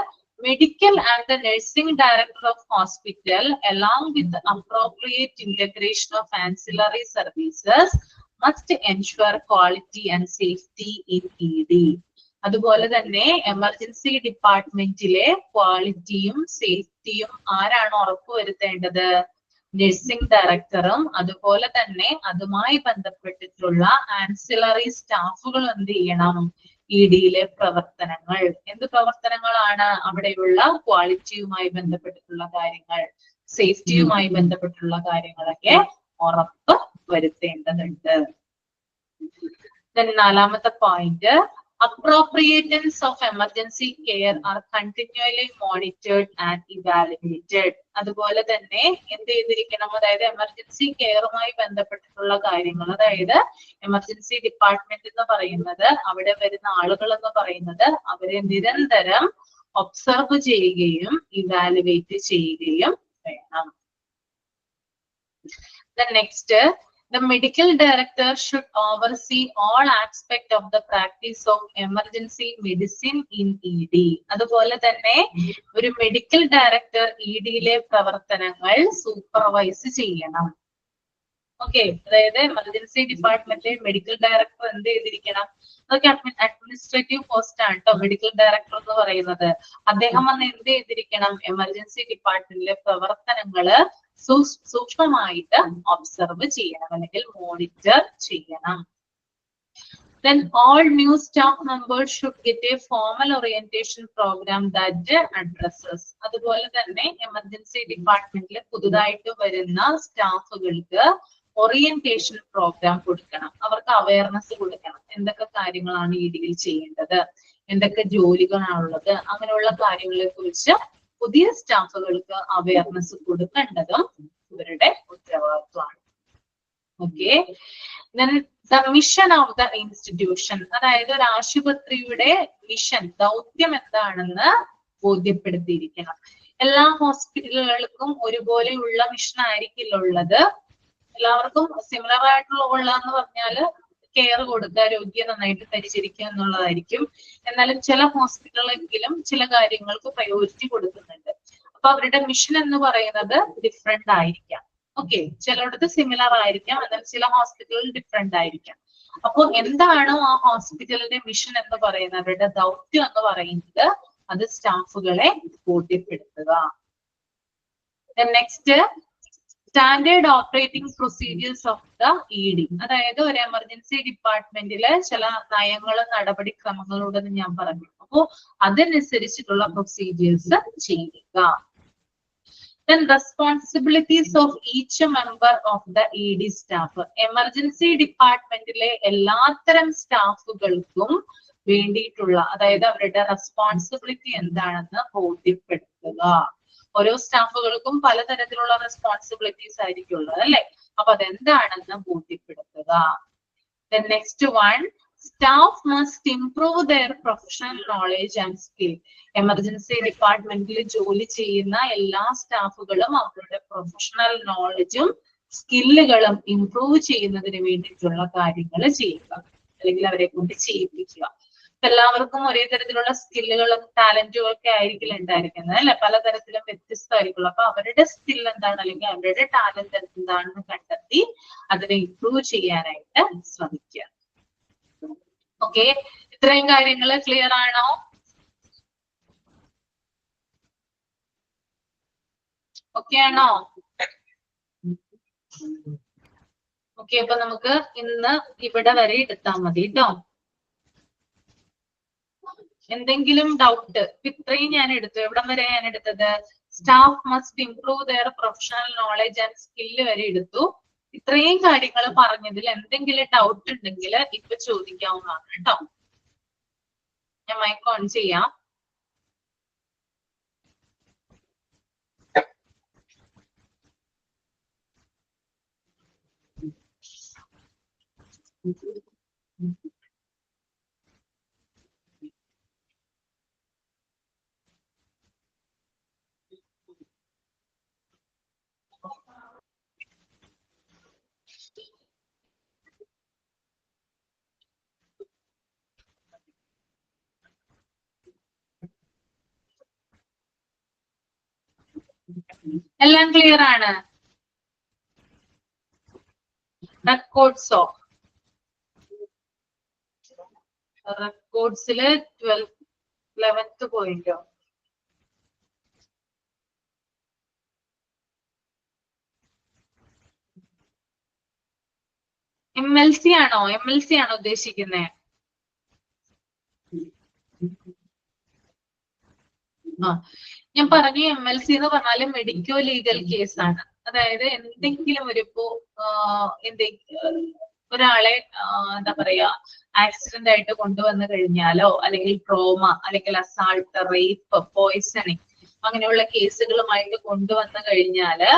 medical and the nursing director of hospital along with the appropriate integration of ancillary services must ensure quality and safety in ED. അതുപോലെ തന്നെ എമർജൻസി ഡിപ്പാർട്ട്മെന്റിലെ ക്വാളിറ്റിയും സേഫ്റ്റിയും ആരാണ് ഉറപ്പുവരുത്തേണ്ടത്? നഴ്സിംഗ് ഡയറക്ടറും അതുപോലെ തന്നെ അതുമായി ബന്ധപ്പെട്ടിട്ടുള്ള ആൻസിലറി സ്റ്റാഫുകൾ എന്ത് ചെയ്യണം? EDയിലെ പ്രവർത്തനങ്ങൾ, എന്ത് പ്രവർത്തനങ്ങളാണ്? അവിടെയുള്ള ക്വാളിറ്റിയുമായി ബന്ധപ്പെട്ടിട്ടുള്ള കാര്യങ്ങൾ, സേഫ്റ്റിയുമായി ബന്ധപ്പെട്ടിട്ടുള്ള കാര്യങ്ങളൊക്കെ ഉറപ്പ് വരുത്തേണ്ടതുണ്ട്. നാലാമത്തെ point, appropriateness of emergency care are continually monitored and evaluated. അതുപോലെ തന്നെ എന്ത് ചെയ്തിരിക്കണം? അതായത് എമർജൻസി കെയറുമായി ബന്ധപ്പെട്ടിട്ടുള്ള കാര്യങ്ങൾ, അതായത് എമർജൻസി ഡിപ്പാർട്ട്മെന്റ് എന്ന് പറയുന്നത് അവിടെ വരുന്ന ആളുകൾ എന്ന് പറയുന്നത് അവരെ നിരന്തരം ഒബ്സർവ് ചെയ്യുകയും ഇവാലുവേറ്റ് ചെയ്യുകയും വേണം. Next, the medical director should oversee all aspects of the practice of emergency medicine in ED. അതുപോലെ തന്നെ ഒരു മെഡിക്കൽ ഡയറക്ടർ EDയിലെ പ്രവർത്തനങ്ങൾ സൂപ്പർവൈസ് ചെയ്യണം. ഓക്കെ, അതായത് എമർജൻസി ഡിപ്പാർട്ട്മെന്റിലെ മെഡിക്കൽ ഡയറക്ടർ എന്ത് ചെയ്തിരിക്കണം? അതൊക്കെ അഡ്മിനിസ്ട്രേറ്റീവ് പോസ്റ്റ് ആണ് കേട്ടോ മെഡിക്കൽ ഡയറക്ടർ എന്ന് പറയുന്നത്. അദ്ദേഹം വന്ന് എന്ത് ചെയ്തിരിക്കണം? എമർജൻസി ഡിപ്പാർട്ട്മെന്റിലെ പ്രവർത്തനങ്ങള് സൂക്ഷ്മമായിട്ട് ഒബ്സർവ് ചെയ്യണം അല്ലെങ്കിൽ മോണിറ്റർ ചെയ്യണം. Then all new staff members should get a formal orientation program that addresses. അതുപോലെ തന്നെ എമർജൻസി ഡിപ്പാർട്ട്മെന്റിൽ പുതുതായിട്ട് വരുന്ന സ്റ്റാഫുകൾക്ക് ഓറിയന്റേഷൻ പ്രോഗ്രാം കൊടുക്കണം. അവർക്ക് അവയർനെസ് കൊടുക്കണം. എന്തൊക്കെ കാര്യങ്ങളാണ് EDയിൽ ചെയ്യേണ്ടത്, എന്തൊക്കെ ജോലികളാണുള്ളത്, അങ്ങനെയുള്ള കാര്യങ്ങളെ കുറിച്ച് പുതിയ സ്റ്റാഫുകൾക്ക് അവയർനെസ് കൊടുക്കേണ്ടതും ഇവരുടെ ഉത്തരവാദിത്വമാണ്. Okay, the mission of the institution, അതായത് ഒരു ആശുപത്രിയുടെ മിഷൻ, ദൗത്യം എന്താണെന്ന് ബോധ്യപ്പെടുത്തിയിരിക്കണം. എല്ലാ ഹോസ്പിറ്റലുകൾക്കും ഒരുപോലെയുള്ള മിഷൻ ആയിരിക്കില്ല ഉള്ളത്. എല്ലാവർക്കും സിമിലർ ആയിട്ടുള്ളതെന്ന് പറഞ്ഞാല് കെയർ കൊടുക്കുക, രോഗിയെ നന്നായിട്ട് പരിചരിക്കുക എന്നുള്ളതായിരിക്കും. എന്നാലും ചില ഹോസ്പിറ്റലെങ്കിലും ചില കാര്യങ്ങൾക്ക് പ്രയോറിറ്റി കൊടുക്കുന്നുണ്ട്. അപ്പൊ അവരുടെ മിഷൻ എന്ന് പറയുന്നത് ഡിഫറെന്റ് ആയിരിക്കാം. ഓക്കെ, ചിലയിടത്ത് സിമിലർ ആയിരിക്കാം, എന്നാൽ ചില ഹോസ്പിറ്റലിൽ ഡിഫറെന്റ് ആയിരിക്കാം. അപ്പോൾ എന്താണോ ആ ഹോസ്പിറ്റലിന്റെ മിഷൻ എന്ന് പറയുന്നത്, അവരുടെ ദൗത്യം എന്ന് പറയുന്നത്, അത് സ്റ്റാഫുകളെ ബോധ്യപ്പെടുത്തുക. Next, standard operating procedures of the ED. അതായത് ഒരു എമർജൻസി ഡിപ്പാർട്ട്മെന്റില് ചില നയങ്ങളും നടപടിക്രമങ്ങളും ഉണ്ടെന്ന് ഞാൻ പറഞ്ഞു. അപ്പോ അതനുസരിച്ചിട്ടുള്ള പ്രൊസീജിയേഴ്സ് ചെയ്യുക. Then responsibilities of each member of the ED staff. Emergency ഡിപ്പാർട്ട്മെന്റിലെ എല്ലാത്തരം സ്റ്റാഫുകൾക്കും വേണ്ടിയിട്ടുള്ള, അതായത് അവരുടെ റെസ്പോൺസിബിലിറ്റി എന്താണെന്ന് ബോധ്യപ്പെടുത്തുക. ഓരോ സ്റ്റാഫുകൾക്കും പലതരത്തിലുള്ള റെസ്പോൺസിബിലിറ്റീസ് ആയിരിക്കും ഉള്ളത് അല്ലെ. അപ്പൊ അതെന്താണെന്ന് ബോധ്യപ്പെടുത്തുക. Next one, staff must improve their professional knowledge and skill. Emergency ഡിപ്പാർട്ട്മെന്റിൽ ജോലി ചെയ്യുന്ന എല്ലാ സ്റ്റാഫുകളും അവരുടെ പ്രൊഫഷണൽ നോളജും സ്കില്ലുകളും ഇംപ്രൂവ് ചെയ്യുന്നതിന് വേണ്ടിയിട്ടുള്ള കാര്യങ്ങൾ ചെയ്യുക, അല്ലെങ്കിൽ അവരെ കൊണ്ട് ചെയ്യിപ്പിക്കുക. എല്ലാവർക്കും ഒരേ തരത്തിലുള്ള സ്കില്ലുകളും ടാലന്റും ഒക്കെ ആയിരിക്കില്ല ഉണ്ടായിരിക്കുന്നത് അല്ലെ, പലതരത്തിലും വ്യത്യസ്തമായിരിക്കുള്ളൂ. അപ്പൊ അവരുടെ സ്കിൽ എന്താണ് അല്ലെങ്കിൽ അവരുടെ ടാലന്റ് എന്താണെന്ന് കണ്ടെത്തി അതിനെ ഇംപ്രൂവ് ചെയ്യാനായിട്ട് ശ്രമിക്കുക. ഓക്കെ, ഇത്രയും കാര്യങ്ങൾ ക്ലിയർ ആണോ? ഓക്കെ ആണോ? ഓക്കെ, അപ്പൊ നമുക്ക് ഇന്ന് ഇവിടെ വരെ എടുത്താൽ മതി കേട്ടോ. എന്തെങ്കിലും ഡൗട്ട്? ഇത്രയും ഞാൻ എടുത്തു. എവിടം വരെ ഞാൻ എടുത്തത്? Staff must improve their professional knowledge and skill വരെ എടുത്തു. ഇത്രയും കാര്യങ്ങൾ പറഞ്ഞതിൽ എന്തെങ്കിലും ഡൗട്ട് ഉണ്ടെങ്കിൽ ഇപ്പൊ ചോദിക്കാവുന്നതാണ് കേട്ടോ. ഞാൻ മൈക്ക് ഓൺ ചെയ്യാം. എല്ലാം ക്ലിയർ ആണ്? റെക്കോർഡ്സോ? റെക്കോർഡ്സില് 11th പോയിന്റോ? MLC ആണോ? MLC ആണോ ഉദ്ദേശിക്കുന്നത്? ഞാൻ പറഞ്ഞു, MLC എന്ന് പറഞ്ഞാല് മെഡിക്കോ ലീഗൽ കേസാണ്. അതായത് എന്തെങ്കിലും ഒരു ഇപ്പോ ഒരാളെ എന്താ പറയാ ആക്സിഡന്റ് ആയിട്ട് കൊണ്ടുവന്നു കഴിഞ്ഞാലോ, അല്ലെങ്കിൽ ട്രോമ, അല്ലെങ്കിൽ അസാൾട്ട്, റേപ്പ്, പോയിസണിങ് അങ്ങനെയുള്ള കേസുകളുമായിട്ട് കൊണ്ടുവന്നു കഴിഞ്ഞാല്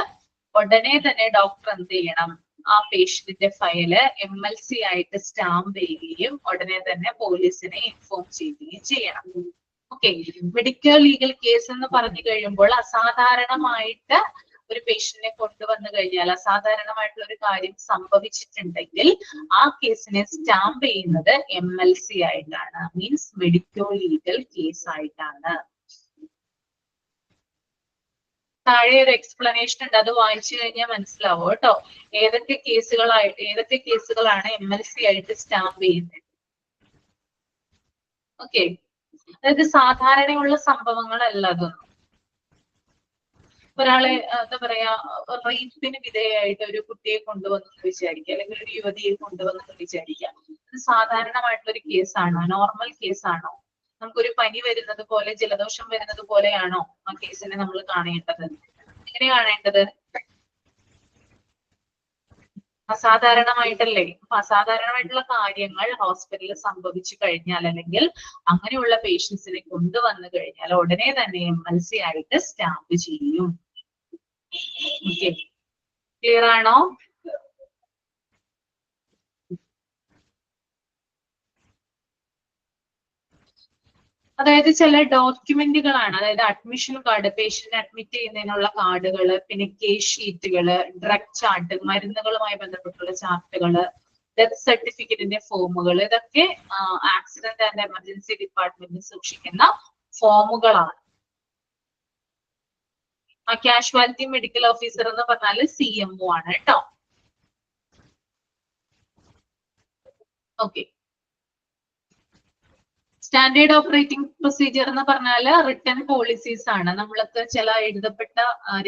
ഉടനെ തന്നെ ഡോക്ടർ എന്ത് ചെയ്യണം? ആ പേഷ്യന്റിന്റെ ഫയല് MLC ആയിട്ട് സ്റ്റാമ്പ് ചെയ്യുകയും ഉടനെ തന്നെ പോലീസിനെ ഇൻഫോം ചെയ്യുകയും ചെയ്യണം. ഓക്കെ, മെഡിക്കൽ ലീഗൽ കേസ് എന്ന് പറഞ്ഞു കഴിയുമ്പോൾ അസാധാരണമായിട്ട് ഒരു പേഷ്യന്റിനെ കൊണ്ടുവന്നു കഴിഞ്ഞാൽ, അസാധാരണമായിട്ടുള്ള ഒരു കാര്യം സംഭവിച്ചിട്ടുണ്ടെങ്കിൽ ആ കേസിനെ സ്റ്റാമ്പ് ചെയ്യുന്നത് MLC ആയിട്ടാണ്, മീൻസ് മെഡിക്കോ ലീഗൽ കേസ് ആയിട്ടാണ്. താഴെ ഒരു എക്സ്പ്ലനേഷൻ ഉണ്ട്, അത് വായിച്ചു കഴിഞ്ഞാൽ മനസ്സിലാവും കേട്ടോ. ഏതൊക്കെ കേസുകളാണ് MLC ആയിട്ട് സ്റ്റാമ്പ് ചെയ്യുന്നത്. ഓക്കെ, അതായത് സാധാരണയുള്ള സംഭവങ്ങളല്ല അതൊന്നും. ഒരാളെ എന്താ പറയാ റേപ്പിന് വിധേയമായിട്ട് ഒരു കുട്ടിയെ കൊണ്ടുവന്നു വിചാരിക്കുക, അല്ലെങ്കിൽ ഒരു യുവതിയെ കൊണ്ടുവന്നു വിചാരിക്കുക. ഇത് സാധാരണമായിട്ടുള്ള ഒരു കേസാണോ? നോർമൽ കേസാണോ? നമുക്കൊരു പനി വരുന്നത് പോലെ, ജലദോഷം വരുന്നത് പോലെയാണോ ആ കേസിനെ നമ്മൾ കാണേണ്ടത്? എങ്ങനെ കാണേണ്ടത്? അസാധാരണമായിട്ടല്ലേ? അപ്പൊ അസാധാരണമായിട്ടുള്ള കാര്യങ്ങൾ ഹോസ്പിറ്റലിൽ സംഭവിച്ചു കഴിഞ്ഞാൽ, അല്ലെങ്കിൽ അങ്ങനെയുള്ള പേഷ്യൻസിനെ കൊണ്ടുവന്നു കഴിഞ്ഞാൽ ഉടനെ തന്നെ MLC ആയിട്ട് സ്റ്റാമ്പ് ചെയ്യും. ഓക്കെ, ക്ലിയർ ആണോ? അതായത് ചില ഡോക്യുമെന്റുകളാണ്, അതായത് അഡ്മിഷൻ കാർഡ്, പേഷ്യന്റ് അഡ്മിറ്റ് ചെയ്യുന്നതിനുള്ള കാർഡുകള്, പിന്നെ കേസ് ഷീറ്റുകള്, ഡ്രഗ് ചാർട്ട്, മരുന്നുകളുമായി ബന്ധപ്പെട്ടുള്ള ചാർട്ടുകള്, ഡെത്ത് സർട്ടിഫിക്കറ്റിന്റെ ഫോമുകൾ, ഇതൊക്കെ ആക്സിഡന്റ് ആൻഡ് എമർജൻസി ഡിപ്പാർട്ട്മെന്റിൽ സൂക്ഷിക്കുന്ന ഫോമുകളാണ്. ആ കാഷ്വാലിറ്റി മെഡിക്കൽ ഓഫീസർ എന്ന് പറഞ്ഞാല് CMO ആണ് കേട്ടോ. ഓക്കെ, സ്റ്റാൻഡേർഡ് ഓപ്പറേറ്റിംഗ് പ്രൊസീജിയർ എന്ന് പറഞ്ഞാല് റിട്ടൺ പോളിസീസ് ആണ്. നമ്മളൊക്കെ ചില എഴുതപ്പെട്ട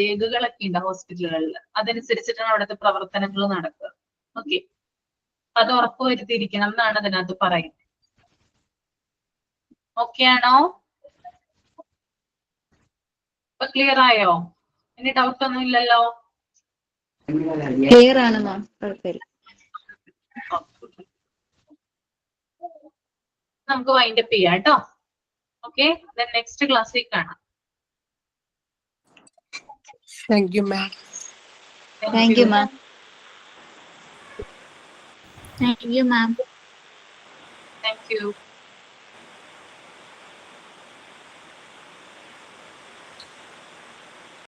രേഖകളൊക്കെ ഉണ്ട് ഹോസ്പിറ്റലുകളിൽ, അതനുസരിച്ചിട്ടാണ് അവിടുത്തെ പ്രവർത്തനങ്ങൾ നടക്കുക. ഓക്കെ, അത് ഉറപ്പുവരുത്തിയിരിക്കണം എന്നാണ് അതിനകത്ത് പറയുന്നത്. ഓക്കെ ആണോ? ഇപ്പൊ ക്ലിയർ ആയോ? ഇനി ഡൗട്ട് ഒന്നും ഇല്ലല്ലോ? ക്ലിയർ ആണ് മാം, കുഴപ്പമില്ല. നമുക്ക് വൈൻഡപ്പ് ചെയ്യാം കേട്ടോ. ഓക്കെ, നെക്സ്റ്റ് ക്ലാസ്സിൽ കാണാം. Thank you, ma'am. Thank you, ma'am. Thank you, ma'am. U.